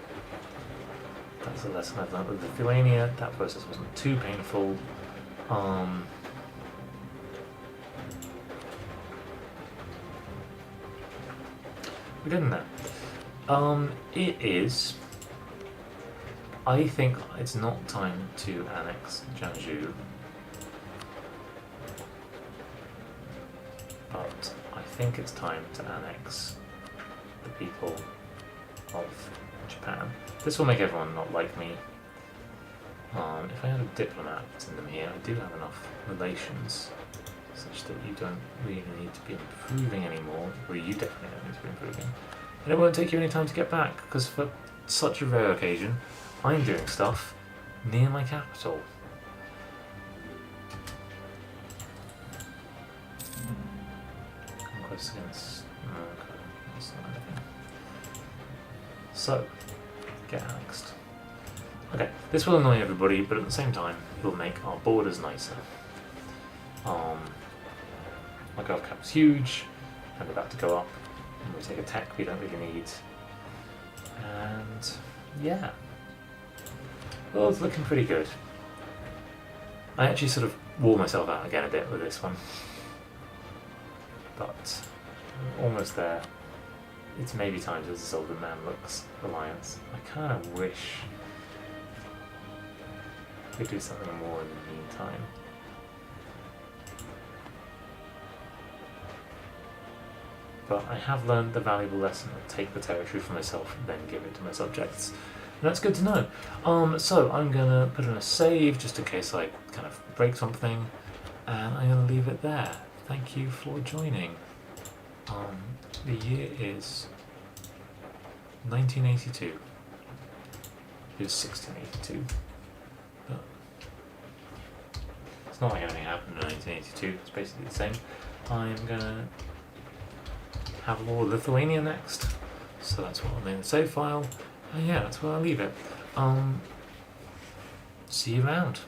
That's a lesson I've learned with Lithuania. That process wasn't too painful. We're getting there. It is. I think it's not time to annex Jiangsu, but I think it's time to annex the people of Japan. This will make everyone not like me. If I had a diplomat in them here, I do have enough relations such that you don't really need to be improving anymore. Well, you definitely don't need to be improving. And it won't take you any time to get back, because for such a rare occasion, I'm doing stuff near my capital. Conquest against... okay, that's not anything. So, get annexed. Okay, this will annoy everybody, but at the same time, it'll make our borders nicer. My gov cap's huge, and about to go up. And we take a tech we don't really need. And yeah. Well, it's looking pretty good. I actually sort of wore myself out again a bit with this one. But I'm almost there. It's maybe time to dissolve the Man Looks alliance. I kind of wish we could do something more in the meantime. But I have learned the valuable lesson of take the territory for myself and then give it to my subjects. And that's good to know. So I'm going to put in a save just in case I kind of break something, and I'm going to leave it there. Thank you for joining. The year is 1982. It was 1682. But it's not like anything happened in 1982, it's basically the same. I'm going to have War of Lithuania next, so that's what I'll name the save file, and yeah, that's where I'll leave it. See you around.